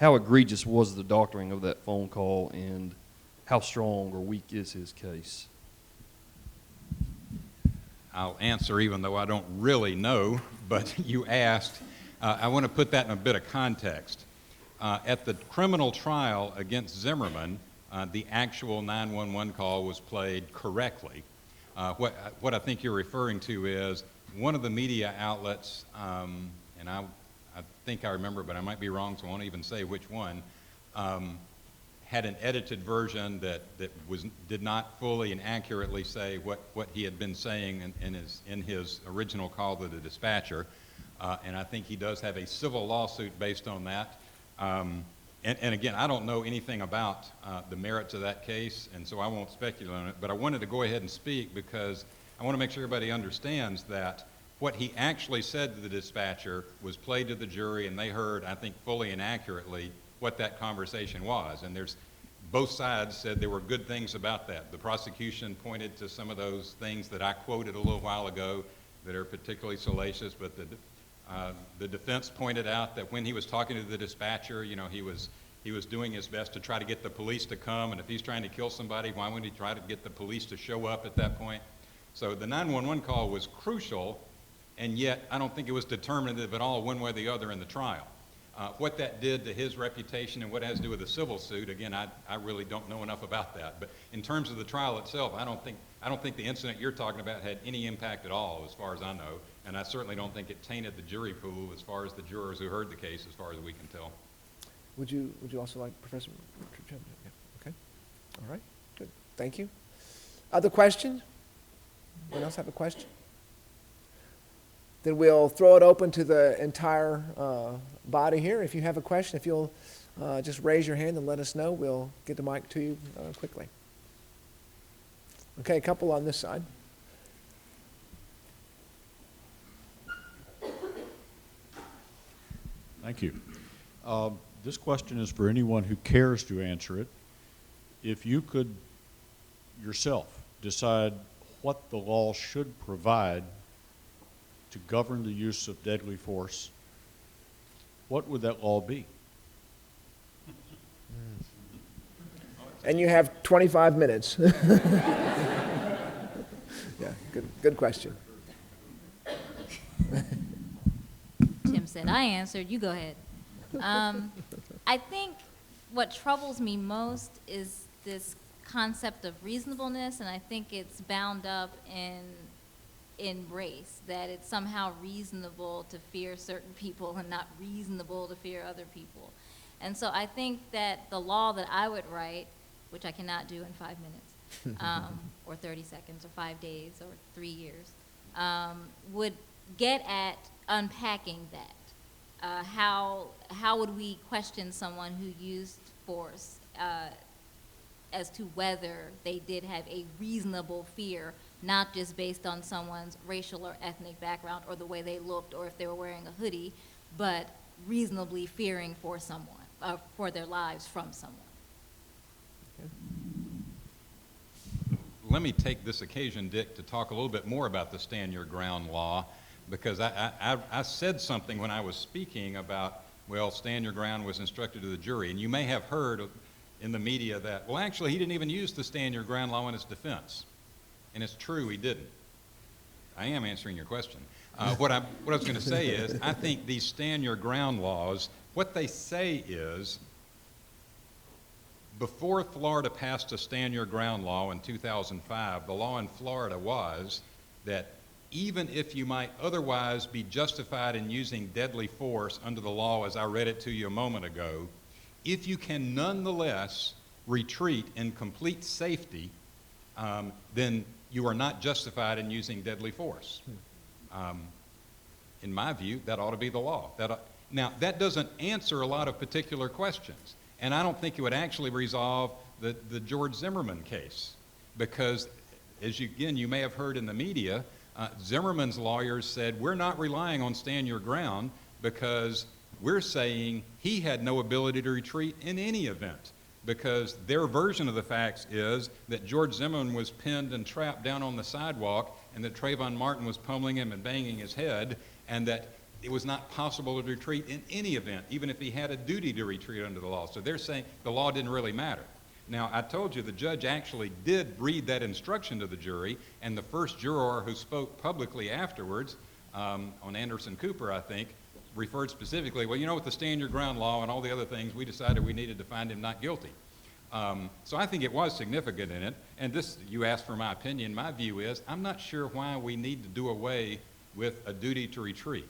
how egregious was the doctoring of that phone call, and how strong or weak is his case? I'll answer even though I don't really know, but you asked. I want to put that in a bit of context. At the criminal trial against Zimmerman, the actual 911 call was played correctly. What I think you're referring to is one of the media outlets, and I think I remember, but I might be wrong, so I won't even say which one, had an edited version that did not fully and accurately say what he had been saying in his original call to the dispatcher. And I think he does have a civil lawsuit based on that. And again, I don't know anything about the merits of that case, and so I won't speculate on it, but I wanted to go ahead and speak because I want to make sure everybody understands that what he actually said to the dispatcher was played to the jury, and they heard, I think, fully and accurately what that conversation was. And both sides said there were good things about that. The prosecution pointed to some of those things that I quoted a little while ago that are particularly salacious, but the defense pointed out that when he was talking to the dispatcher, he was doing his best to try to get the police to come, and if he's trying to kill somebody, why wouldn't he try to get the police to show up at that point? So the 911 call was crucial, and yet I don't think it was determinative at all one way or the other in the trial. What that did to his reputation and what it has to do with the civil suit, again, I really don't know enough about that. But in terms of the trial itself, I don't think the incident you're talking about had any impact at all, as far as I know. And I certainly don't think it tainted the jury pool as far as the jurors who heard the case, as far as we can tell. Would you also like Professor? Yeah. Okay. All right. Good. Thank you. Other questions? Anyone else have a question? Then we'll throw it open to the entire body here. If you have a question, if you'll just raise your hand and let us know, we'll get the mic to you quickly. Okay, a couple on this side. Thank you. This question is for anyone who cares to answer it. If you could yourself decide what the law should provide to govern the use of deadly force, what would that law be? And you have 25 minutes. Yeah, good question. Tim said, I answered, you go ahead. I think what troubles me most is this concept of reasonableness, and I think it's bound up in race, that it's somehow reasonable to fear certain people and not reasonable to fear other people. And so I think that the law that I would write, which I cannot do in 5 minutes, or 30 seconds, or 5 days, or 3 years, would get at unpacking that. How would we question someone who used force as to whether they did have a reasonable fear, not just based on someone's racial or ethnic background or the way they looked or if they were wearing a hoodie, but reasonably fearing for someone, for their lives from someone. Let me take this occasion, Dick, to talk a little bit more about the Stand Your Ground law, because I said something when I was speaking about, well, stand your ground was instructed to the jury, and you may have heard in the media that, well, actually, he didn't even use the Stand Your Ground law in his defense. And it's true, he didn't. I am answering your question. What I was going to say is, I think these Stand Your Ground laws, what they say is, before Florida passed a Stand Your Ground law in 2005, the law in Florida was that even if you might otherwise be justified in using deadly force under the law as I read it to you a moment ago, if you can nonetheless retreat in complete safety, then you are not justified in using deadly force. In my view, that ought to be the law. Now, that doesn't answer a lot of particular questions, and I don't think it would actually resolve the George Zimmerman case, because, as you may have heard in the media, Zimmerman's lawyers said, we're not relying on Stand Your Ground because we're saying he had no ability to retreat in any event, because their version of the facts is that George Zimmerman was pinned and trapped down on the sidewalk and that Trayvon Martin was pummeling him and banging his head, and that it was not possible to retreat in any event, even if he had a duty to retreat under the law. So they're saying the law didn't really matter. Now, I told you the judge actually did read that instruction to the jury, and the first juror who spoke publicly afterwards, on Anderson Cooper, I think, referred specifically, well, you know, with the stand your ground law and all the other things, we decided we needed to find him not guilty. So I think it was significant in it. And this, you asked for my opinion. My view is, I'm not sure why we need to do away with a duty to retreat.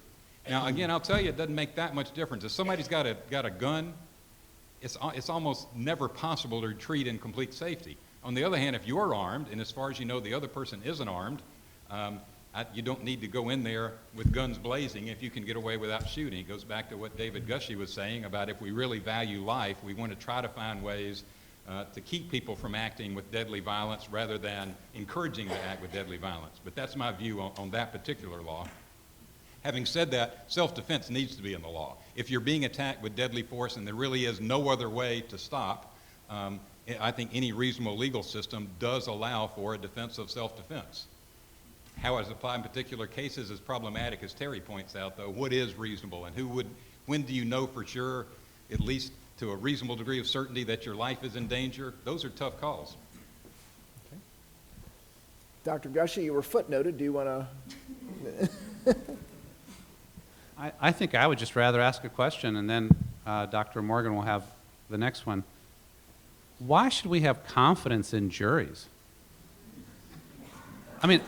Now, again, I'll tell you, it doesn't make that much difference. If somebody's got a gun, it's almost never possible to retreat in complete safety. On the other hand, if you're armed, and as far as you know the other person isn't armed, you don't need to go in there with guns blazing if you can get away without shooting. It goes back to what David Gushee was saying about if we really value life, we want to try to find ways to keep people from acting with deadly violence rather than encouraging them to act with deadly violence. But that's my view on that particular law. Having said that, self-defense needs to be in the law. If you're being attacked with deadly force and there really is no other way to stop, I think any reasonable legal system does allow for a defense of self-defense. How it's applied in particular cases is problematic, as Terry points out, though. What is reasonable, and when do you know for sure, at least to a reasonable degree of certainty, that your life is in danger? Those are tough calls. Okay. Dr. Gushee, you were footnoted. Do you want to? I think I would just rather ask a question, and then Dr. Morgan will have the next one. Why should we have confidence in juries? I'm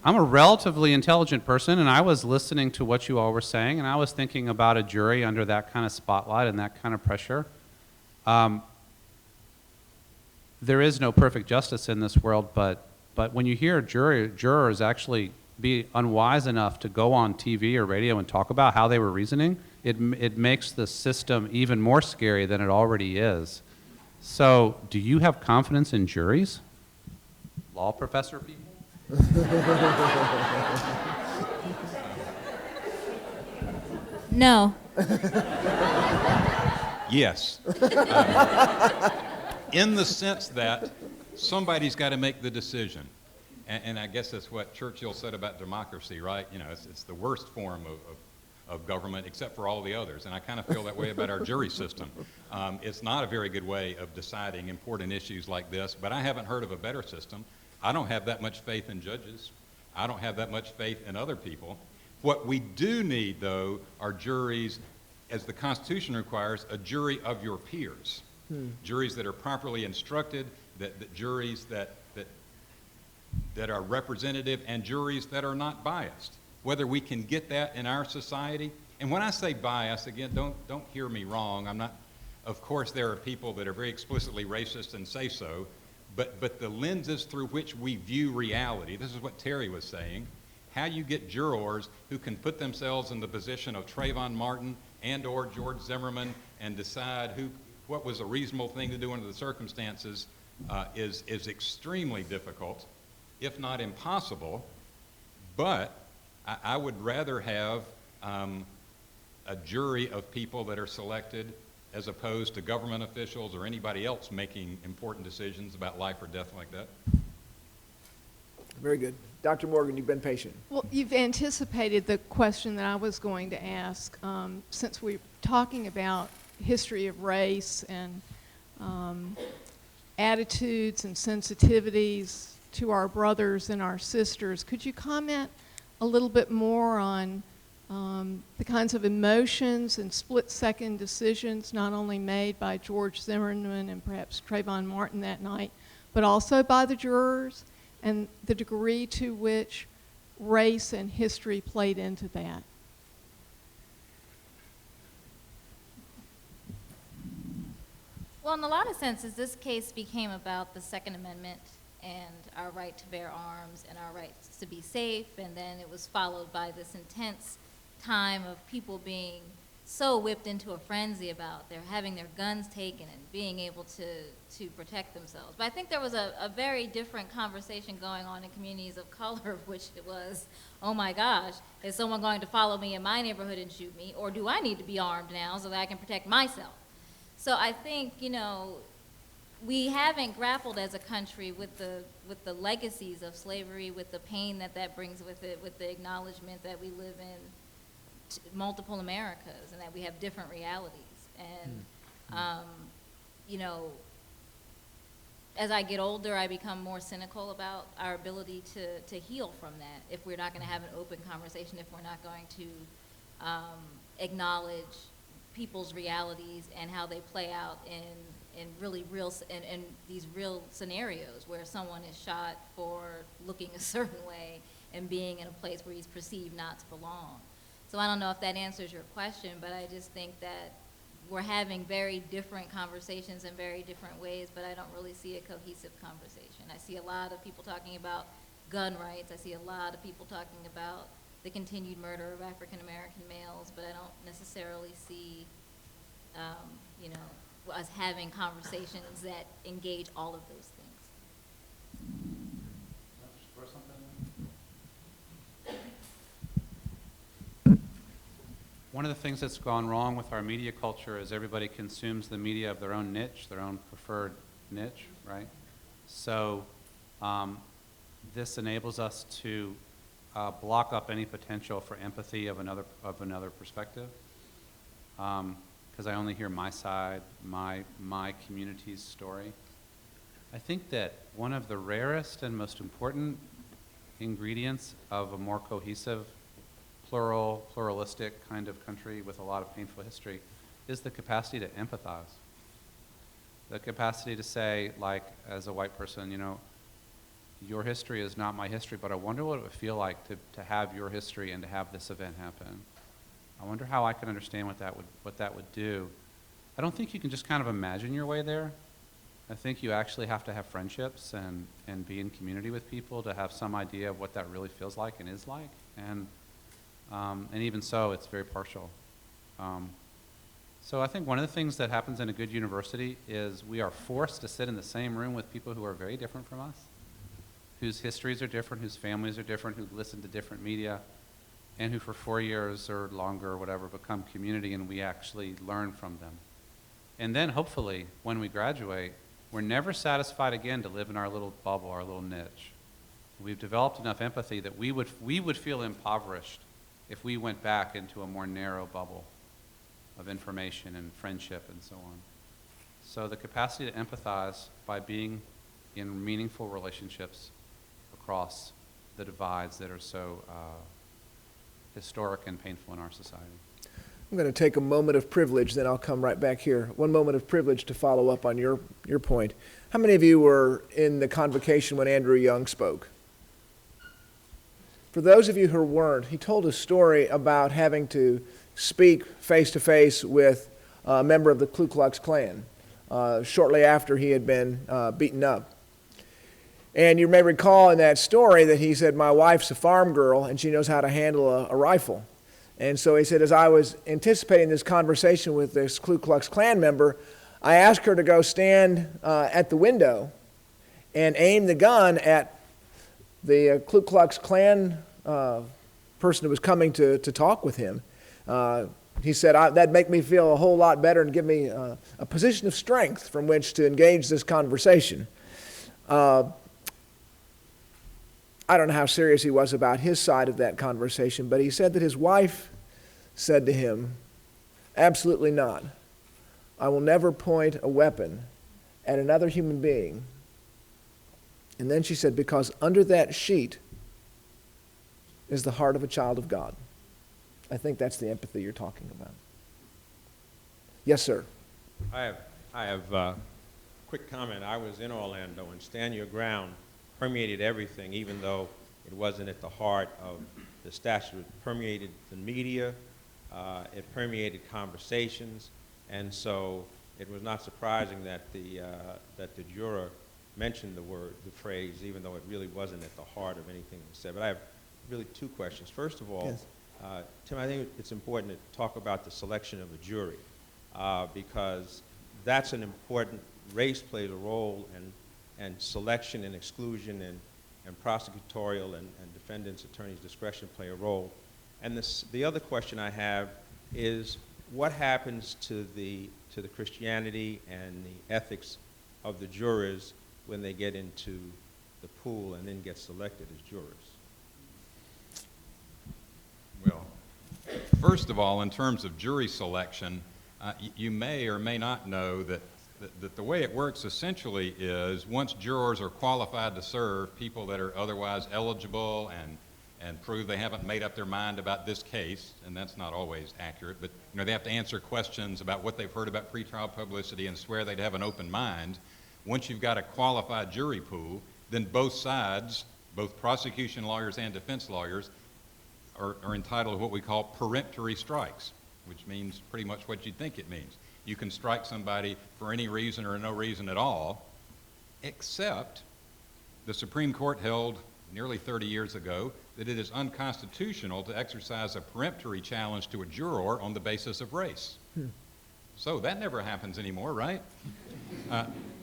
a relatively intelligent person, and I was listening to what you all were saying, and I was thinking about a jury under that kind of spotlight and that kind of pressure. There is no perfect justice in this world, but when you hear jurors actually be unwise enough to go on TV or radio and talk about how they were reasoning, it makes the system even more scary than it already is. So, do you have confidence in juries? Law professor people? No. Yes. In the sense that somebody's got to make the decision. And I guess that's what Churchill said about democracy, right? You know, it's the worst form of government except for all the others. And I kind of feel that way about our jury system. It's not a very good way of deciding important issues like this, but I haven't heard of a better system. I don't have that much faith in judges. I don't have that much faith in other people. What we do need, though, are juries, as the Constitution requires, a jury of your peers. Juries that are properly instructed, that juries that are representative, and juries that are not biased. Whether we can get that in our society, and when I say bias, again, don't hear me wrong. I'm not. Of course, there are people that are very explicitly racist and say so, but the lenses through which we view reality. This is what Terry was saying. How you get jurors who can put themselves in the position of Trayvon Martin and/or George Zimmerman and decide what was a reasonable thing to do under the circumstances is extremely difficult, if not impossible. But I would rather have a jury of people that are selected as opposed to government officials or anybody else making important decisions about life or death like that. Very good. Dr. Morgan, you've been patient. Well, you've anticipated the question that I was going to ask. Since we're talking about history of race and attitudes and sensitivities to our brothers and our sisters, could you comment a little bit more on the kinds of emotions and split-second decisions not only made by George Zimmerman and perhaps Trayvon Martin that night, but also by the jurors, and the degree to which race and history played into that? Well, in a lot of senses, this case became about the Second Amendment and our right to bear arms and our rights to be safe, and then it was followed by this intense time of people being so whipped into a frenzy about their having their guns taken and being able to protect themselves. But I think there was a very different conversation going on in communities of color, of which it was, oh my gosh, is someone going to follow me in my neighborhood and shoot me, or do I need to be armed now so that I can protect myself? So I think, you know, we haven't grappled as a country with the legacies of slavery, with the pain that brings with it, with the acknowledgement that we live in multiple Americas and that we have different realities. And, you know, as I get older, I become more cynical about our ability to heal from that. If we're not going to have an open conversation, if we're not going to acknowledge people's realities and how they play out in really real, in these real scenarios where someone is shot for looking a certain way and being in a place where he's perceived not to belong. So I don't know if that answers your question, but I just think that we're having very different conversations in very different ways, but I don't really see a cohesive conversation. I see a lot of people talking about gun rights. I see a lot of people talking about the continued murder of African American males, but I don't necessarily see, you know, us having conversations that engage all of those things. One of the things that's gone wrong with our media culture is everybody consumes the media of their own niche, their own preferred niche, right? So this enables us to block up any potential for empathy of another perspective, because I only hear my side, my community's story. I think that one of the rarest and most important ingredients of a more cohesive, pluralistic kind of country with a lot of painful history is the capacity to empathize. The capacity to say, like, as a white person, you know, your history is not my history, but I wonder what it would feel like to have your history and to have this event happen. I wonder how I can understand what that would do. I don't think you can just kind of imagine your way there. I think you actually have to have friendships and be in community with people to have some idea of what that really feels like and is like. And even so, it's very partial. So I think one of the things that happens in a good university is we are forced to sit in the same room with people who are very different from us, whose histories are different, whose families are different, who listen to different media, and who for 4 years or longer or whatever become community, and we actually learn from them. And then hopefully, when we graduate, we're never satisfied again to live in our little bubble, our little niche. We've developed enough empathy that we would feel impoverished if we went back into a more narrow bubble of information and friendship and so on. So the capacity to empathize by being in meaningful relationships across the divides that are so historic and painful in our society. I'm going to take a moment of privilege, then I'll come right back here. One moment of privilege to follow up on your point. How many of you were in the convocation when Andrew Young spoke? For those of you who weren't, he told a story about having to speak face-to-face with a member of the Ku Klux Klan shortly after he had been beaten up. And you may recall in that story that he said, my wife's a farm girl and she knows how to handle a rifle. And so he said, as I was anticipating this conversation with this Ku Klux Klan member, I asked her to go stand at the window and aim the gun at the Ku Klux Klan person who was coming to talk with him. He said, that'd make me feel a whole lot better and give me a position of strength from which to engage this conversation. I don't know how serious he was about his side of that conversation, but he said that his wife said to him, absolutely not. I will never point a weapon at another human being. And then she said, because under that sheet is the heart of a child of God. I think that's the empathy you're talking about. Yes, sir. I have a quick comment. I was in Orlando, and Stand Your Ground permeated everything, even though it wasn't at the heart of the statute. It permeated the media, it permeated conversations, and so it was not surprising that the juror mentioned the phrase, even though it really wasn't at the heart of anything that was said. But I have really two questions. First of all, yes. Tim, I think it's important to talk about the selection of a jury, because that's an important, race plays a role, and selection and exclusion and prosecutorial and defendants, attorneys' discretion play a role. And the other question I have is, what happens to the Christianity and the ethics of the jurors when they get into the pool and then get selected as jurors? Well, first of all, in terms of jury selection, You may or may not know that the way it works essentially is once jurors are qualified to serve, people that are otherwise eligible and prove they haven't made up their mind about this case, and that's not always accurate, but they have to answer questions about what they've heard about pretrial publicity and swear they'd have an open mind. Once you've got a qualified jury pool, then both sides, both prosecution lawyers and defense lawyers, are entitled to what we call peremptory strikes, which means pretty much what you think it means. You can strike somebody for any reason or no reason at all, except the Supreme Court held nearly 30 years ago that it is unconstitutional to exercise a peremptory challenge to a juror on the basis of race. So that never happens anymore, right?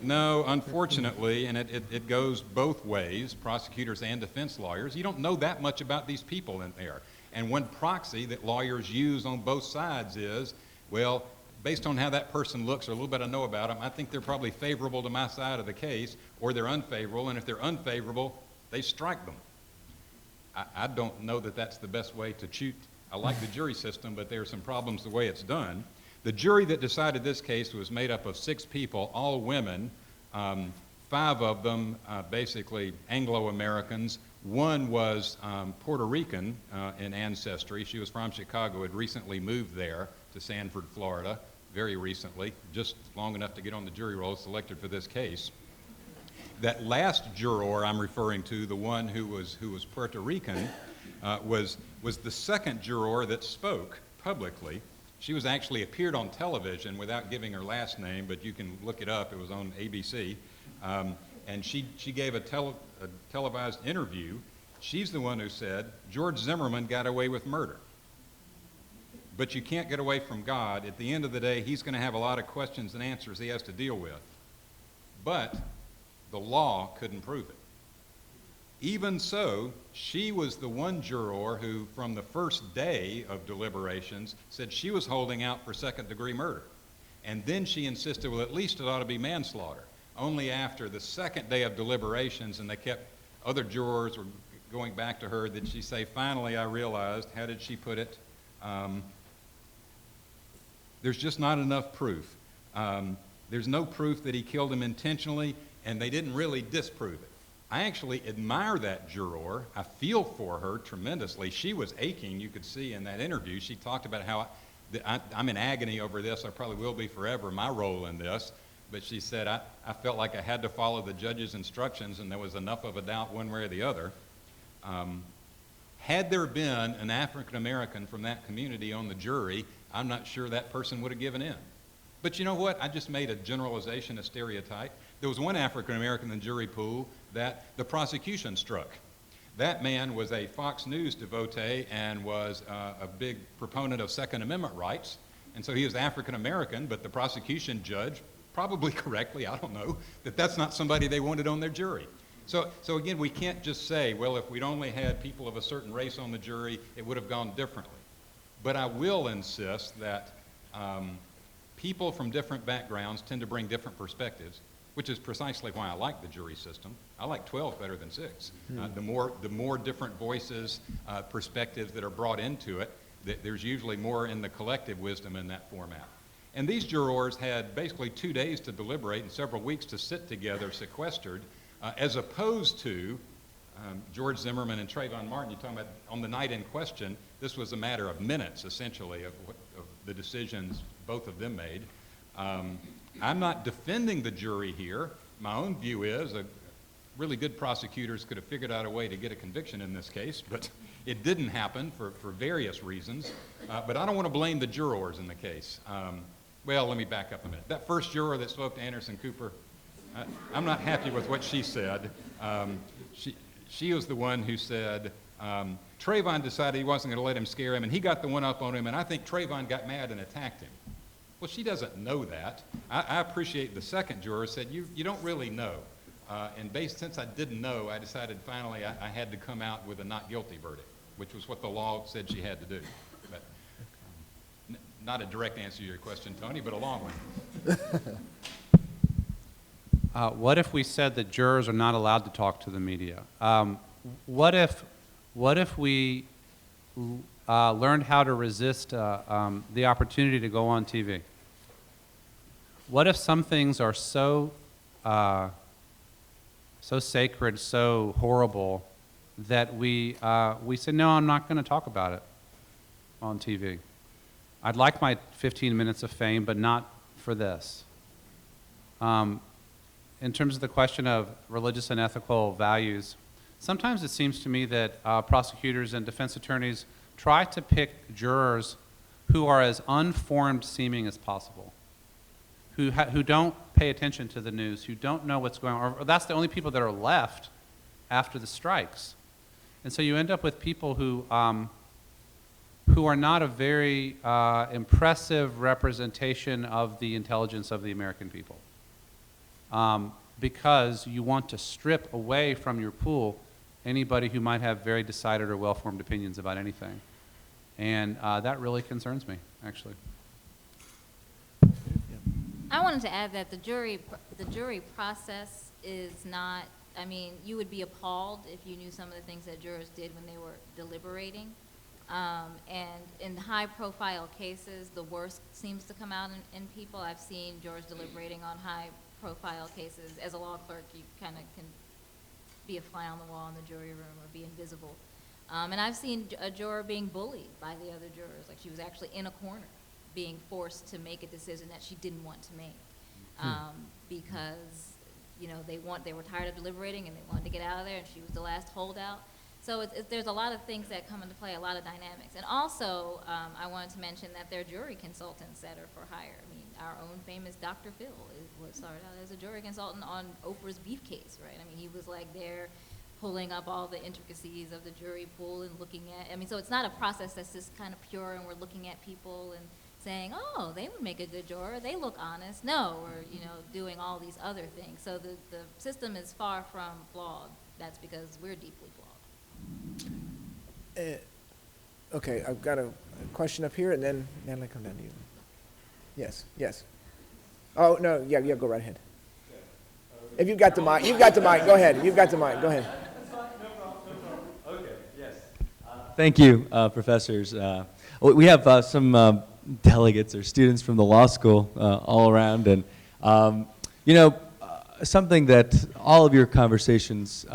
No, unfortunately, and it goes both ways, prosecutors and defense lawyers. You don't know that much about these people in there. And one proxy that lawyers use on both sides is, well, based on how that person looks or a little bit I know about them, I think they're probably favorable to my side of the case, or they're unfavorable, and if they're unfavorable, they strike them. I don't know that that's the best way to choose. I like the jury system, but there are some problems the way it's done. The jury that decided this case was made up of 6 people, all women, 5 of them basically Anglo-Americans. One was Puerto Rican in ancestry. She was from Chicago, had recently moved there to Sanford, Florida, very recently, just long enough to get on the jury roll, selected for this case. That last juror I'm referring to, the one who was Puerto Rican, was the second juror that spoke publicly. She was actually appeared on television without giving her last name, but you can look it up. It was on ABC. And she gave a televised interview. She's the one who said, George Zimmerman got away with murder. But you can't get away from God. At the end of the day, he's going to have a lot of questions and answers he has to deal with. But the law couldn't prove it. Even so, she was the one juror who, from the first day of deliberations, said she was holding out for second-degree murder. And then she insisted, well, at least it ought to be manslaughter. Only after the second day of deliberations, and other jurors were going back to her, did she say, finally I realized, how did she put it? There's just not enough proof. There's no proof that he killed him intentionally, and they didn't really disprove it. I actually admire that juror. I feel for her tremendously. She was aching, you could see in that interview. She talked about how I'm in agony over this. I probably will be forever, my role in this. But she said, I felt like I had to follow the judge's instructions, and there was enough of a doubt one way or the other. Had there been an African American from that community on the jury, I'm not sure that person would have given in. But you know what? I just made a generalization, a stereotype. There was one African American in the jury pool that the prosecution struck. That man was a Fox News devotee and was a big proponent of Second Amendment rights. And so he was African American, but the prosecution judge, probably correctly, I don't know, that that's not somebody they wanted on their jury. So again, we can't just say, well, if we'd only had people of a certain race on the jury, it would have gone differently. But I will insist that people from different backgrounds tend to bring different perspectives, which is precisely why I like the jury system. I like 12 better than 6. The more different voices, perspectives that are brought into it, there's usually more in the collective wisdom in that format. And these jurors had basically 2 days to deliberate and several weeks to sit together sequestered, as opposed to George Zimmerman and Trayvon Martin. You're talking about on the night in question, this was a matter of minutes, essentially, of the decisions both of them made. I'm not defending the jury here. My own view is really good prosecutors could have figured out a way to get a conviction in this case, but it didn't happen for various reasons. But I don't want to blame the jurors in the case. Well, let me back up a minute. That first juror that spoke to Anderson Cooper, I'm not happy with what she said. She was the one who said, Trayvon decided he wasn't going to let him scare him, and he got the one up on him, and I think Trayvon got mad and attacked him. Well, she doesn't know that. I appreciate the second juror said, you don't really know. And since I didn't know, I decided finally I had to come out with a not guilty verdict, which was what the law said she had to do. But not a direct answer to your question, Tony, but a long one. What if we said that jurors are not allowed to talk to the media? What if we learned how to resist the opportunity to go on TV? What if some things are so so sacred, so horrible, that we say, no, I'm not going to talk about it on TV. I'd like my 15 minutes of fame, but not for this. In terms of the question of religious and ethical values, sometimes it seems to me that prosecutors and defense attorneys try to pick jurors who are as unformed seeming as possible, who don't pay attention to the news, who don't know what's going on, or that's the only people that are left after the strikes. And so you end up with people who are not a very impressive representation of the intelligence of the American people. Because you want to strip away from your pool anybody who might have very decided or well-formed opinions about anything. And that really concerns me, actually. I wanted to add that the jury process is not, I mean, you would be appalled if you knew some of the things that jurors did when they were deliberating. And in high-profile cases, the worst seems to come out in people. I've seen jurors deliberating on high-profile cases. As a law clerk, you kind of can be a fly on the wall in the jury room or be invisible. And I've seen a juror being bullied by the other jurors, like she was actually in a corner being forced to make a decision that she didn't want to make because, you know, they were tired of deliberating and they wanted to get out of there, and she was the last holdout. So there's a lot of things that come into play, a lot of dynamics. And also, I wanted to mention that there are jury consultants that are for hire. I mean, our own famous Dr. Phil was started out as a jury consultant on Oprah's beef case, right? I mean, he was like there pulling up all the intricacies of the jury pool and looking at, I mean, so it's not a process that's just kind of pure and we're looking at people and saying, oh, they would make a good juror, they look honest. No, or, you know, doing all these other things. So the system is far from flawed. That's because we're deeply flawed. Okay, I've got a question up here, and then Natalie, come down to you. Yes, yes. Oh, no, yeah, go right ahead. If you've got the mic, go ahead. You've got the mic, go ahead. Okay, yes. Thank you, professors. We have some delegates or students from the law school all around, and you know, something that all of your conversations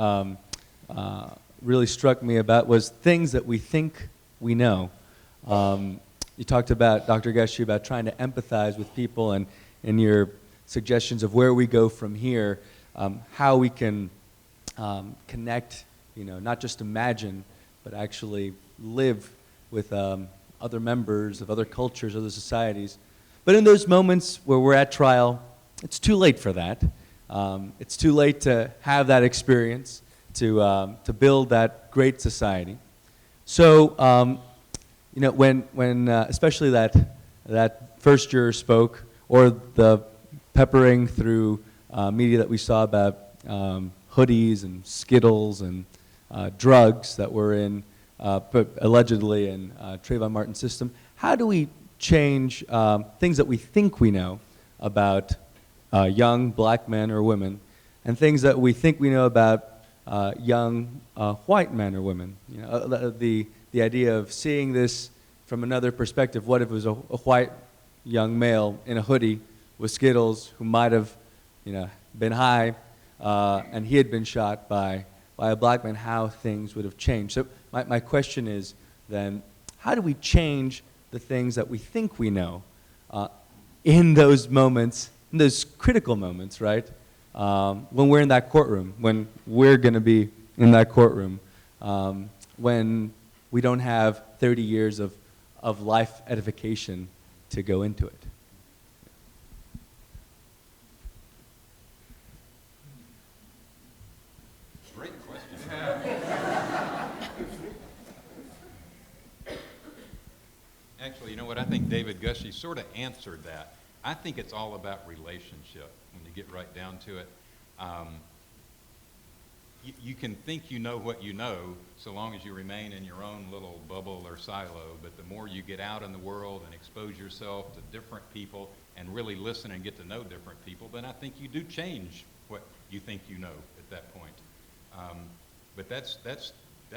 really struck me about was things that we think we know. You talked about, Dr. Geshe, about trying to empathize with people, and in your suggestions of where we go from here, how we can connect, you know, not just imagine, but actually live with other members of other cultures, other societies. But in those moments where we're at trial, it's too late for that. It's too late to have that experience, to build that great society. So, you know, when especially that first juror spoke, or the peppering through media that we saw about hoodies and Skittles and drugs that were in, allegedly in Trayvon Martin's system, how do we change things that we think we know about young black men or women, and things that we think we know about young white men or women? You know, the idea of seeing this from another perspective. What if it was a white young male in a hoodie with Skittles who might have, you know, been high, and he had been shot by a black man? How things would have changed. So my question is then, how do we change the things that we think we know in those moments, in those critical moments, right? When we're in that courtroom, when we're going to be in that courtroom, when we don't have 30 years of life edification to go into it. Great question. Actually, you know what? I think David Geshe sort of answered that. I think it's all about relationship when you get right down to it. You can think you know what you know so long as you remain in your own little bubble or silo, but the more you get out in the world and expose yourself to different people and really listen and get to know different people, then I think you do change what you think you know at that point. But that's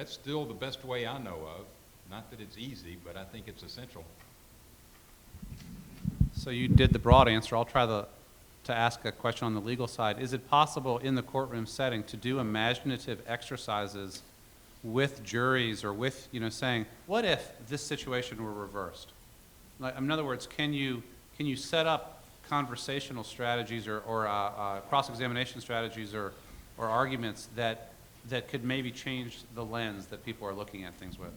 still the best way I know of. Not that it's easy, but I think it's essential. So you did the broad answer. I'll try the to ask a question on the legal side. Is it possible in the courtroom setting to do imaginative exercises with juries or with, saying, what if this situation were reversed? Like, in other words, can you set up conversational strategies or cross-examination strategies or arguments that could maybe change the lens that people are looking at things with?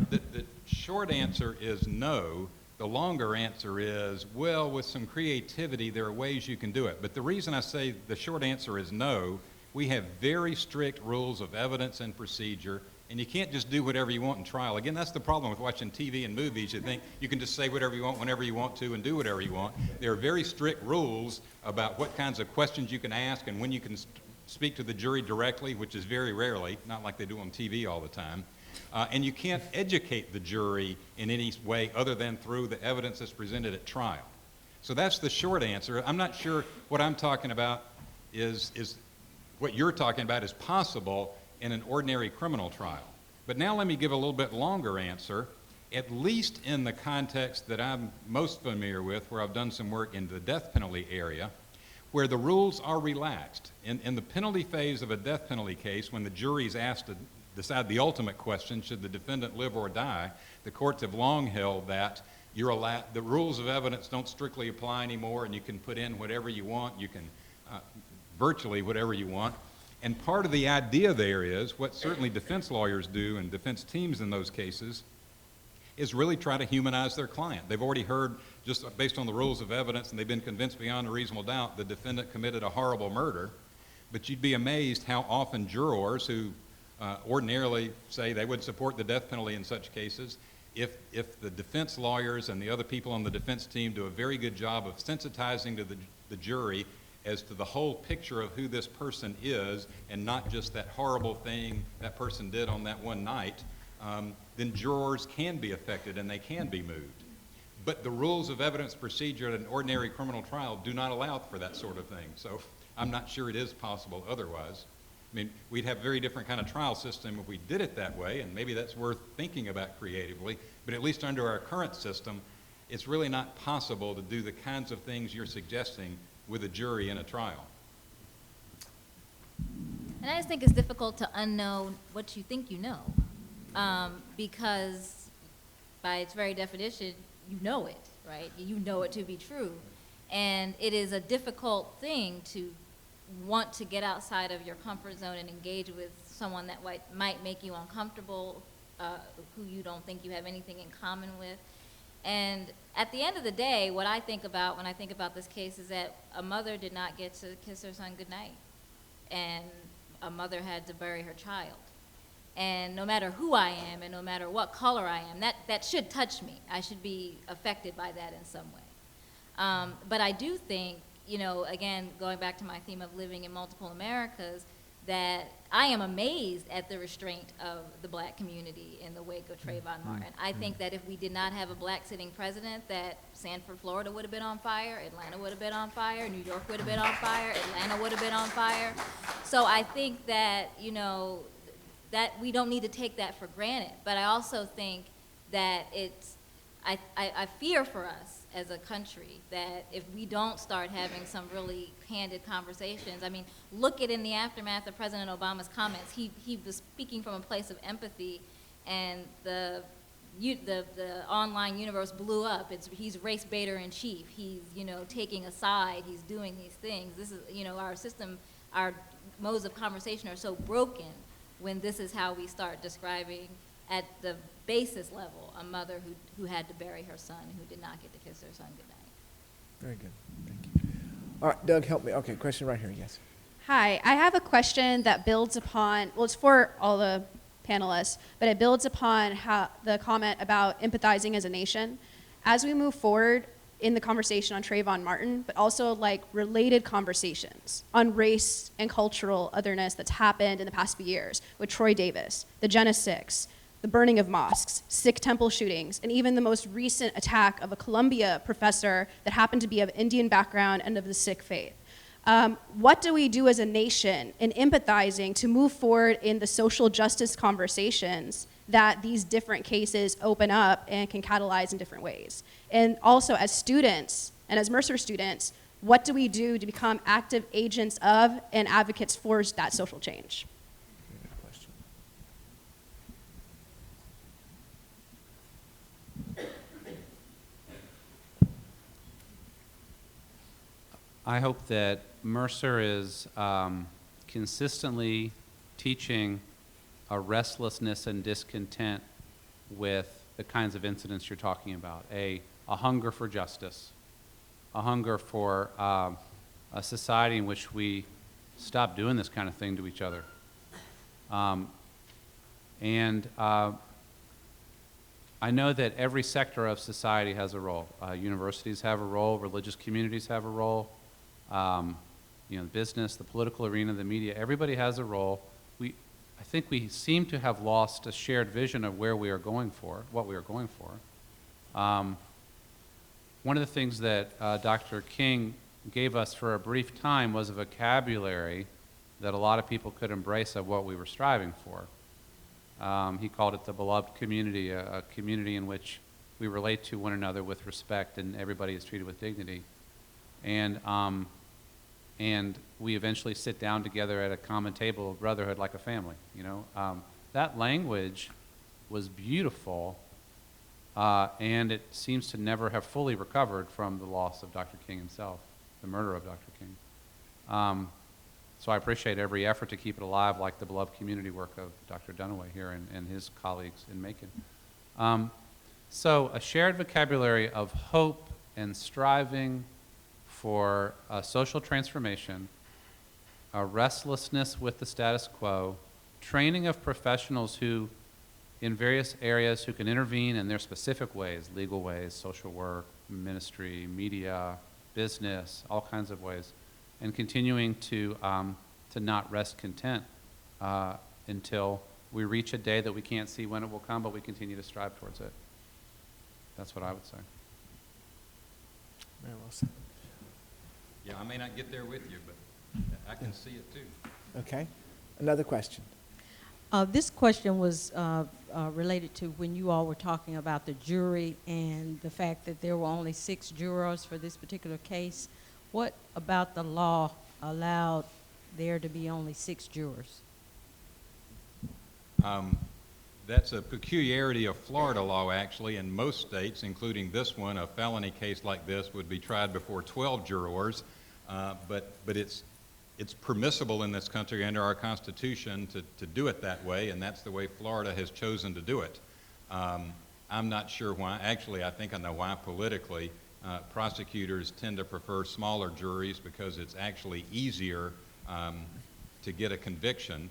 The short answer is no. The longer answer is, well, with some creativity, there are ways you can do it. But the reason I say the short answer is no, we have very strict rules of evidence and procedure, and you can't just do whatever you want in trial. Again, that's the problem with watching TV and movies. You think you can just say whatever you want whenever you want to and do whatever you want. There are very strict rules about what kinds of questions you can ask and when you can speak to the jury directly, which is very rarely, not like they do on TV all the time. And you can't educate the jury in any way other than through the evidence that's presented at trial. So that's the short answer. I'm not sure what I'm talking about is what you're talking about is possible in an ordinary criminal trial. But now let me give a little bit longer answer, at least in the context that I'm most familiar with, where I've done some work in the death penalty area, where the rules are relaxed. In the penalty phase of a death penalty case, when the jury is asked to decide the ultimate question, should the defendant live or die, the courts have long held that the rules of evidence don't strictly apply anymore, and you can put in whatever you want, you can virtually whatever you want. And part of the idea there is, what certainly defense lawyers do and defense teams in those cases, is really try to humanize their client. They've already heard, just based on the rules of evidence, and they've been convinced beyond a reasonable doubt the defendant committed a horrible murder. But you'd be amazed how often jurors who ordinarily say they would support the death penalty in such cases, if the defense lawyers and the other people on the defense team do a very good job of sensitizing to the jury as to the whole picture of who this person is and not just that horrible thing that person did on that one night, then jurors can be affected and they can be moved. But the rules of evidence procedure at an ordinary criminal trial do not allow for that sort of thing. So I'm not sure it is possible otherwise. I mean, we'd have a very different kind of trial system if we did it that way, and maybe that's worth thinking about creatively, but at least under our current system, it's really not possible to do the kinds of things you're suggesting with a jury in a trial. And I just think it's difficult to unknow what you think you know, because by its very definition, you know it, right? You know it to be true. And it is a difficult thing to want to get outside of your comfort zone and engage with someone that might make you uncomfortable, who you don't think you have anything in common with. And at the end of the day, what I think about when I think about this case is that a mother did not get to kiss her son goodnight, and a mother had to bury her child. And no matter who I am and no matter what color I am, that should touch me. I should be affected by that in some way. But I do think, again, going back to my theme of living in multiple Americas, that I am amazed at the restraint of the black community in the wake of Trayvon Martin. I think that if we did not have a black sitting president, that Sanford, Florida would have been on fire, Atlanta would have been on fire, New York would have been on fire, Atlanta would have been on fire. So I think that, that we don't need to take that for granted. But I also think that I fear for us as a country that if we don't start having some really candid conversations, I mean, look at in the aftermath of President Obama's comments, he was speaking from a place of empathy, and the online universe blew up. He's race baiter in chief. He's, taking a side. He's doing these things. This is, our system, our modes of conversation are so broken when this is how we start describing at the basis level a mother who had to bury her son and who did not get to kiss her son goodnight. Very good. Thank you. All right, Doug, help me. Okay, question right here. Yes. Hi, I have a question that builds upon, well, it's for all the panelists, but it builds upon how the comment about empathizing as a nation. As we move forward in the conversation on Trayvon Martin, but also like related conversations on race and cultural otherness that's happened in the past few years with Troy Davis, the Jena 6, the burning of mosques, Sikh temple shootings, and even the most recent attack of a Columbia professor that happened to be of Indian background and of the Sikh faith. What do we do as a nation in empathizing to move forward in the social justice conversations that these different cases open up and can catalyze in different ways? And also as students, and as Mercer students, what do we do to become active agents of and advocates for that social change? I hope that Mercer is consistently teaching a restlessness and discontent with the kinds of incidents you're talking about, a hunger for justice, a hunger for a society in which we stop doing this kind of thing to each other. I know that every sector of society has a role. Universities have a role, religious communities have a role, the business, the political arena, the media, everybody has a role. I think we seem to have lost a shared vision of where we are going for, what we are going for. One of the things that Dr. King gave us for a brief time was a vocabulary that a lot of people could embrace of what we were striving for. He called it the beloved community, a community in which we relate to one another with respect and everybody is treated with dignity. And we eventually sit down together at a common table of brotherhood like a family, That language was beautiful, and it seems to never have fully recovered from the loss of Dr. King himself, the murder of Dr. King. So I appreciate every effort to keep it alive, like the beloved community work of Dr. Dunaway here and his colleagues in Macon. So a shared vocabulary of hope and striving for a social transformation, a restlessness with the status quo, training of professionals who, in various areas, who can intervene in their specific ways, legal ways, social work, ministry, media, business, all kinds of ways, and continuing to not rest content until we reach a day that we can't see when it will come, but we continue to strive towards it. That's what I would say. Very well said. Yeah, I may not get there with you, but I can see it too. Okay. Another question. This question was related to when you all were talking about the jury and the fact that there were only 6 jurors for this particular case. What about the law allowed there to be only 6 jurors? That's a peculiarity of Florida law, actually. In most states, including this one, a felony case like this would be tried before 12 jurors. But it's permissible in this country under our Constitution to do it that way, and that's the way Florida has chosen to do it. I'm not sure why. Actually, I think I know why politically. Prosecutors tend to prefer smaller juries because it's actually easier to get a conviction,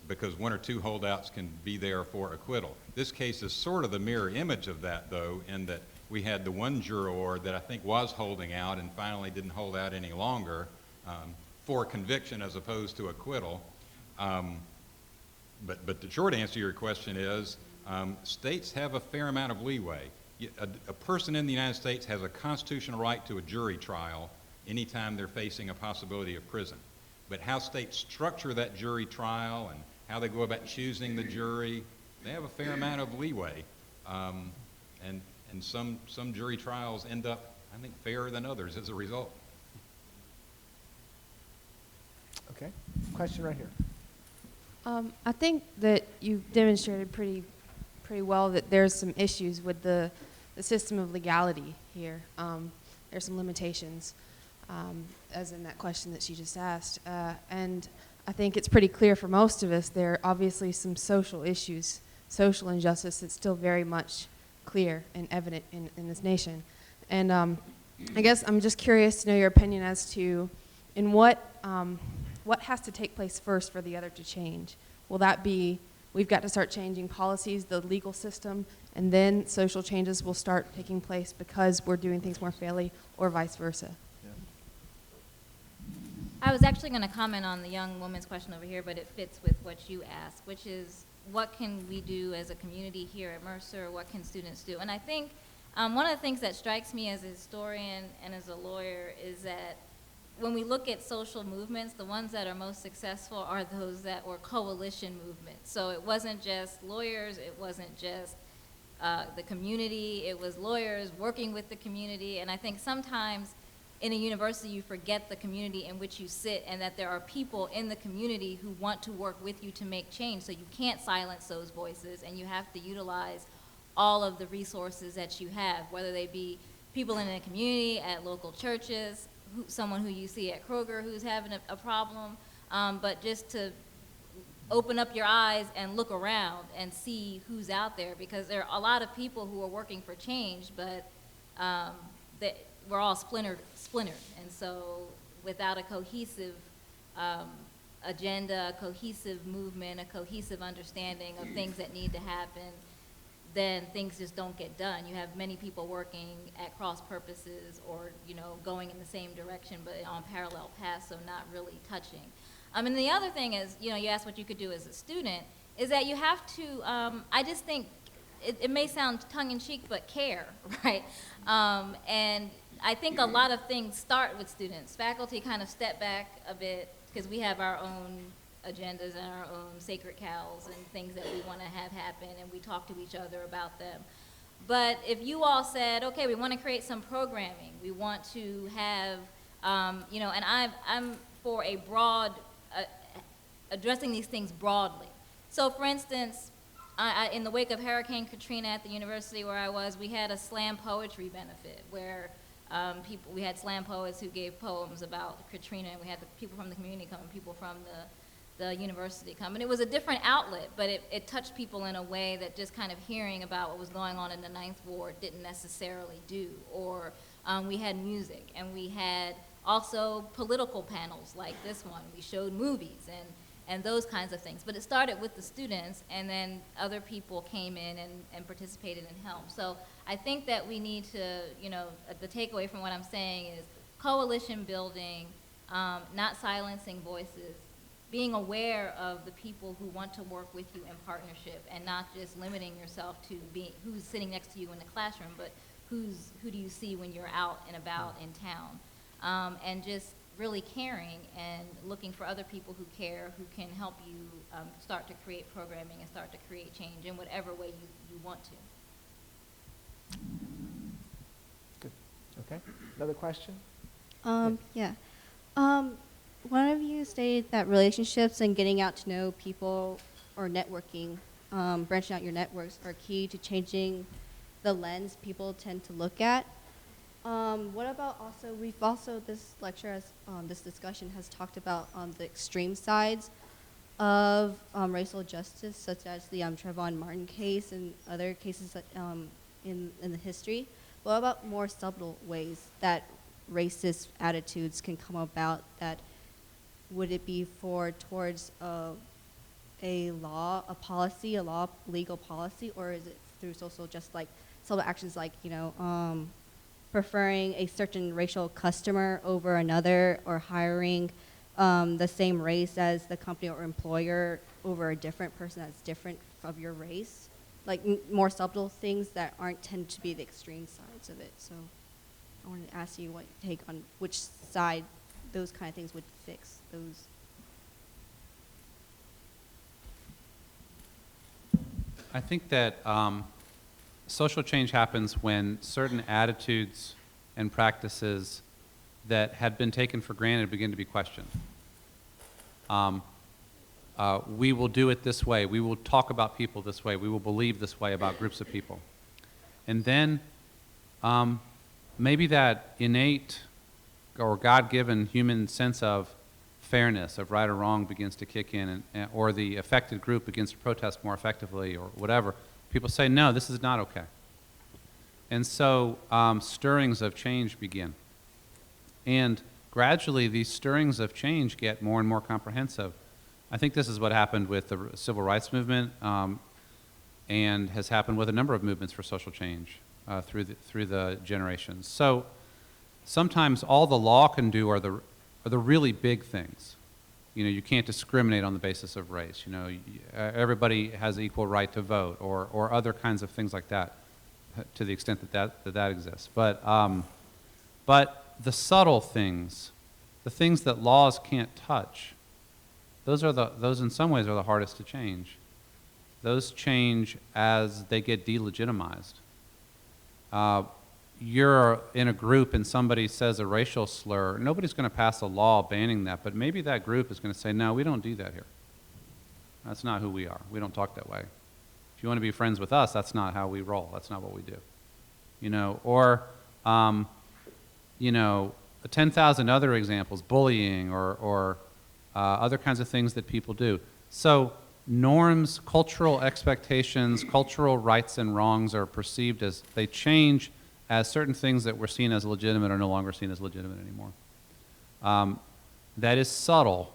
because 1 or 2 holdouts can be there for acquittal. This case is sort of the mirror image of that, though, in that we had the 1 juror that I think was holding out and finally didn't hold out any longer for conviction as opposed to acquittal. But the short answer to your question is states have a fair amount of leeway. A person in the United States has a constitutional right to a jury trial anytime they're facing a possibility of prison. But how states structure that jury trial and how they go about choosing the jury, they have a fair amount of leeway. And some jury trials end up, I think, fairer than others as a result. Okay. Question right here. I think that you've demonstrated pretty well that there's some issues with the system of legality here. There's some limitations, as in that question that she just asked. And I think it's pretty clear for most of us there are obviously some social issues, social injustice that's still very much clear and evident in this nation. And I guess I'm just curious to know your opinion as to in what has to take place first for the other to change. Will that be we've got to start changing policies, the legal system, and then social changes will start taking place because we're doing things more fairly, or vice versa? I was actually going to comment on the young woman's question over here, but it fits with what you asked, which is what can we do as a community here at Mercer? What can students do? And I think one of the things that strikes me as a historian and as a lawyer is that when we look at social movements, the ones that are most successful are those that were coalition movements. So it wasn't just lawyers, it wasn't just the community, it was lawyers working with the community. And I think sometimes in a university, you forget the community in which you sit and that there are people in the community who want to work with you to make change. So you can't silence those voices, and you have to utilize all of the resources that you have, whether they be people in the community, at local churches, someone who you see at Kroger who's having a problem, but just to open up your eyes and look around and see who's out there, because there are a lot of people who are working for change, but we're all splintered, and so without a cohesive agenda, a cohesive movement, a cohesive understanding of things that need to happen, then things just don't get done. You have many people working at cross purposes, or going in the same direction but on parallel paths, so not really touching. And the other thing is, you asked what you could do as a student, is that you have to, I just think, it may sound tongue-in-cheek, but care, right? And I think a lot of things start with students. Faculty kind of step back a bit, because we have our own agendas and our own sacred cows and things that we want to have happen, and we talk to each other about them. But if you all said, okay, we want to create some programming, we want to have, and I'm for a broad, addressing these things broadly. So for instance, in the wake of Hurricane Katrina at the university where I was, we had a slam poetry benefit where we had slam poets who gave poems about Katrina, and we had the people from the community come and people from the university come. And it was a different outlet, but it touched people in a way that just kind of hearing about what was going on in the Ninth Ward didn't necessarily do. Or we had music, and we had also political panels like this one. We showed movies and those kinds of things. But it started with the students, and then other people came in and participated and helped. So I think that we need to, the takeaway from what I'm saying is coalition building, not silencing voices, being aware of the people who want to work with you in partnership, and not just limiting yourself to who's sitting next to you in the classroom, but who do you see when you're out and about in town. And just really caring and looking for other people who care, who can help you start to create programming and start to create change in whatever way you want to. Good. Okay. Another question? Yeah. One of you stated that relationships and getting out to know people, or networking, branching out your networks, are key to changing the lens people tend to look at. What about this lecture, this discussion has talked about the extreme sides of racial justice, such as the Trayvon Martin case and other cases that, in the history. What about more subtle ways that racist attitudes can come about? That would it be towards a law, a policy, legal policy, or is it through subtle actions like preferring a certain racial customer over another, or hiring the same race as the company or employer over a different person that's different of your race? Like more subtle things that tend to be the extreme sides of it. So I wanted to ask you what you take on which side those kind of things would fix those. I think that social change happens when certain attitudes and practices that had been taken for granted begin to be questioned. We will do it this way. We will talk about people this way. We will believe this way about groups of people. And then maybe that innate or God-given human sense of fairness, of right or wrong, begins to kick in, or the affected group begins to protest more effectively, or whatever. People say, no, this is not okay. And so stirrings of change begin. And gradually, these stirrings of change get more and more comprehensive. I think this is what happened with the civil rights movement, and has happened with a number of movements for social change through the generations. So sometimes all the law can do are the really big things. You can't discriminate on the basis of race. Everybody has equal right to vote, or other kinds of things like that, to the extent that exists. But the subtle things, the things that laws can't touch, those in some ways are the hardest to change. Those change as they get delegitimized. you're in a group and somebody says a racial slur, nobody's going to pass a law banning that, but maybe that group is going to say, no, we don't do that here. That's not who we are. We don't talk that way. If you want to be friends with us, that's not how we roll. That's not what we do. You know, or, you know, 10,000 other examples, bullying or other kinds of things that people do. So norms, cultural expectations, cultural rights and wrongs are perceived as, they change as certain things that were seen as legitimate are no longer seen as legitimate anymore. That is subtle.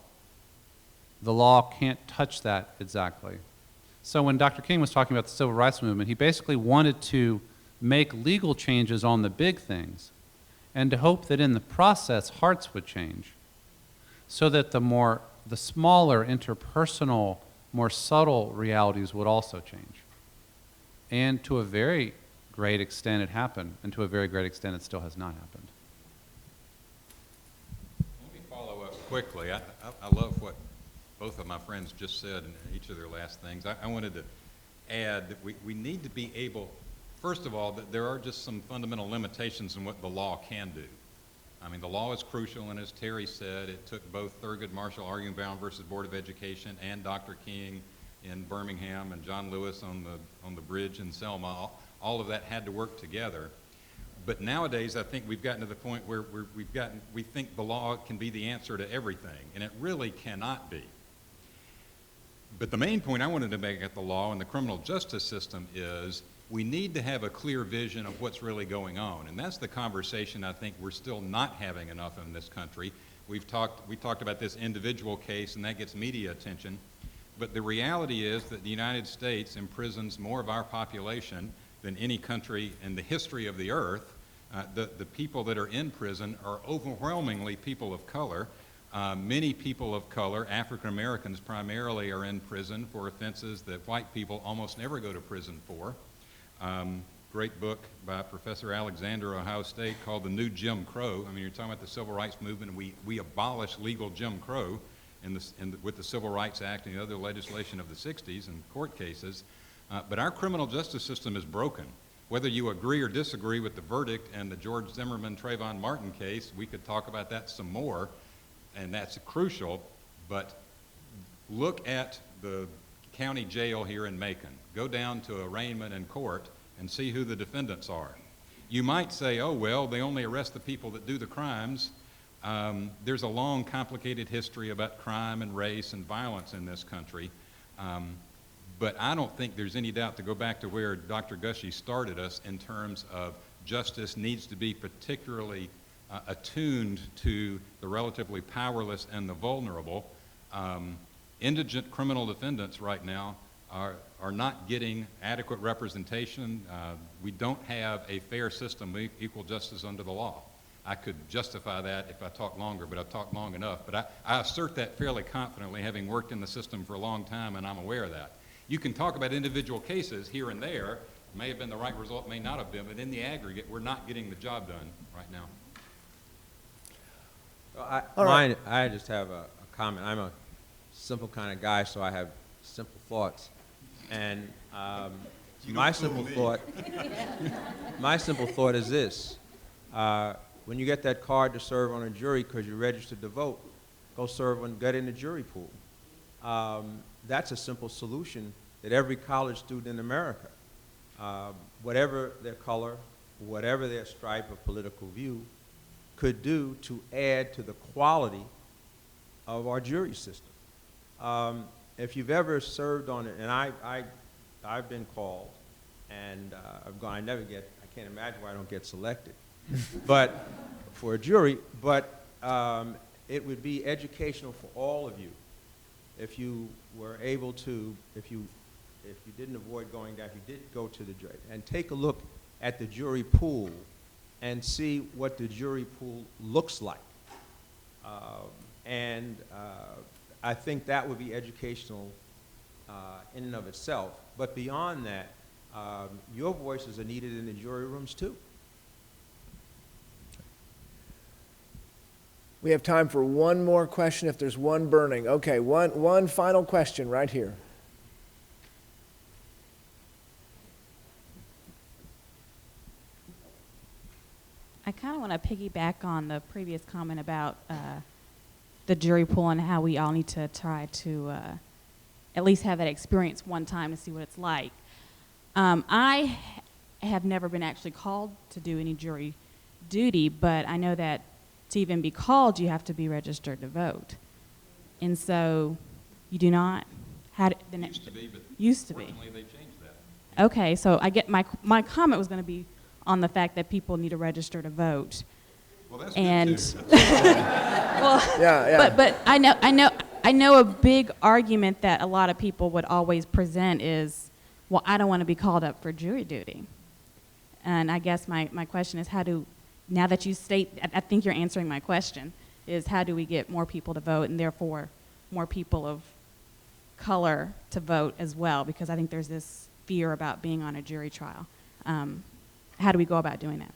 The law can't touch that exactly. So when Dr. King was talking about the civil rights movement, he basically wanted to make legal changes on the big things and to hope that in the process hearts would change so that the smaller interpersonal, more subtle realities would also change. And to a very great extent it happened, and to a very great extent it still has not happened. Let me follow up quickly. I love what both of my friends just said in each of their last things. I wanted to add that we need to be able, first of all, that there are just some fundamental limitations in what the law can do. I mean, the law is crucial, and as Terry said, it took both Thurgood Marshall Arguinbaum versus Board of Education and Dr. King in Birmingham and John Lewis on the bridge in Selma. All of that had to work together. But nowadays, I think we've gotten to the point where we think the law can be the answer to everything, and it really cannot be. But the main point I wanted to make at the law and the criminal justice system is we need to have a clear vision of what's really going on. And that's the conversation I think we're still not having enough in this country. We talked about this individual case, and that gets media attention. But the reality is that the United States imprisons more of our population than any country in the history of the earth. The people that are in prison are overwhelmingly people of color. Many people of color, African Americans primarily, are in prison for offenses that white people almost never go to prison for. Great book by Professor Alexander, Ohio State, called The New Jim Crow. I mean, you're talking about the civil rights movement, and we abolished legal Jim Crow with the Civil Rights Act and the other legislation of the 60s and court cases. But our criminal justice system is broken. Whether you agree or disagree with the verdict in the George Zimmerman, Trayvon Martin case, we could talk about that some more, and that's crucial. But look at the county jail here in Macon. Go down to arraignment in court and see who the defendants are. You might say, oh, well, they only arrest the people that do the crimes. There's a long, complicated history about crime and race and violence in this country. But I don't think there's any doubt, to go back to where Dr. Gushy started us, in terms of justice needs to be particularly attuned to the relatively powerless and the vulnerable. Indigent criminal defendants right now are not getting adequate representation. We don't have a fair system of equal justice under the law. I could justify that if I talked longer, but I've talked long enough. But I assert that fairly confidently, having worked in the system for a long time, and I'm aware of that. You can talk about individual cases here and there. It may have been the right result, may not have been, but in the aggregate, we're not getting the job done right now. I just have a comment. I'm a simple kind of guy, so I have simple thoughts. And my simple thought is this. When you get that card to serve on a jury because you're registered to vote, go serve and get in the jury pool. That's a simple solution that every college student in America, whatever their color, whatever their stripe of political view, could do to add to the quality of our jury system. If you've ever served on it, and I've been called, and I've gone, I can't imagine why I don't get selected, but for a jury, but it would be educational for all of you if you were able to, if you didn't avoid going down, if you did go to the jury, and take a look at the jury pool and see what the jury pool looks like. I think that would be educational in and of itself. But beyond that, your voices are needed in the jury rooms too. We have time for one more question if there's one burning. Okay, one final question right here. of want to piggyback on the previous comment about the jury pool and how we all need to try to at least have that experience one time to see what it's like. I have never been actually called to do any jury duty, but I know that to even be called, you have to be registered to vote. And so you do not? Used to be, but used to be. Fortunately, they changed that. Okay, so I get my comment was going to be on the fact that people need to register to vote. Well, that's And good too. well, Yeah. but I know a big argument that a lot of people would always present is, well, I don't want to be called up for jury duty. And I guess my question is, now that you state, I think you're answering my question, is how do we get more people to vote and therefore more people of color to vote as well? Because I think there's this fear about being on a jury trial. How do we go about doing that?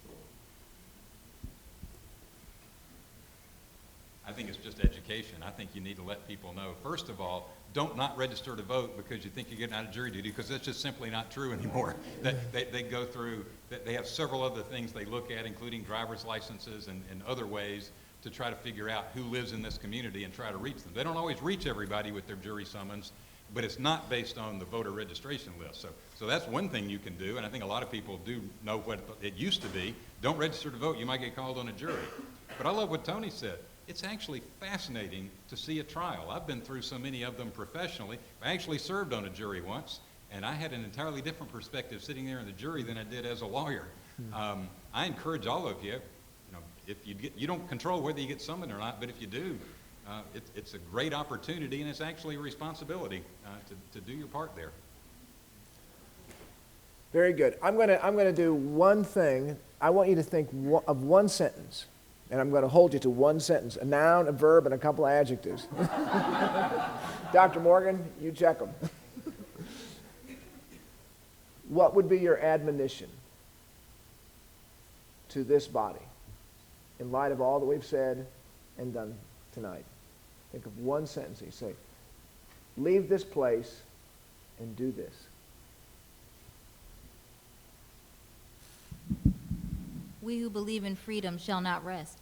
I think it's just education. I think you need to let people know, first of all, don't not register to vote because you think you're getting out of jury duty, because that's just simply not true anymore. They go through, they have several other things they look at, including driver's licenses and other ways to try to figure out who lives in this community and try to reach them. They don't always reach everybody with their jury summons, but it's not based on the voter registration list. So that's one thing you can do, and I think a lot of people do know what it used to be. Don't register to vote, you might get called on a jury. But I love what Tony said. It's actually fascinating to see a trial. I've been through so many of them professionally. I actually served on a jury once, and I had an entirely different perspective sitting there in the jury than I did as a lawyer. I encourage all of you, if you don't control whether you get summoned or not, but if you do, it's a great opportunity, and it's actually a responsibility to do your part there. Very good. I'm gonna do one thing. I want you to think of one sentence, and I'm going to hold you to one sentence, a noun, a verb, and a couple of adjectives. Dr. Morgan, you check them. What would be your admonition to this body in light of all that we've said and done tonight? Think of one sentence and you say, leave this place and do this. We who believe in freedom shall not rest.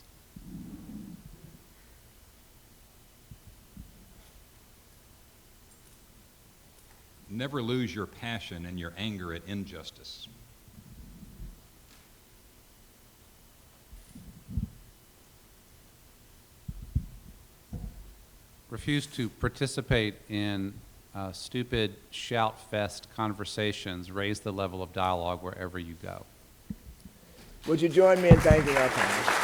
Never lose your passion and your anger at injustice. Refuse to participate in stupid shout-fest conversations. Raise the level of dialogue wherever you go. Would you join me in thanking our panelists?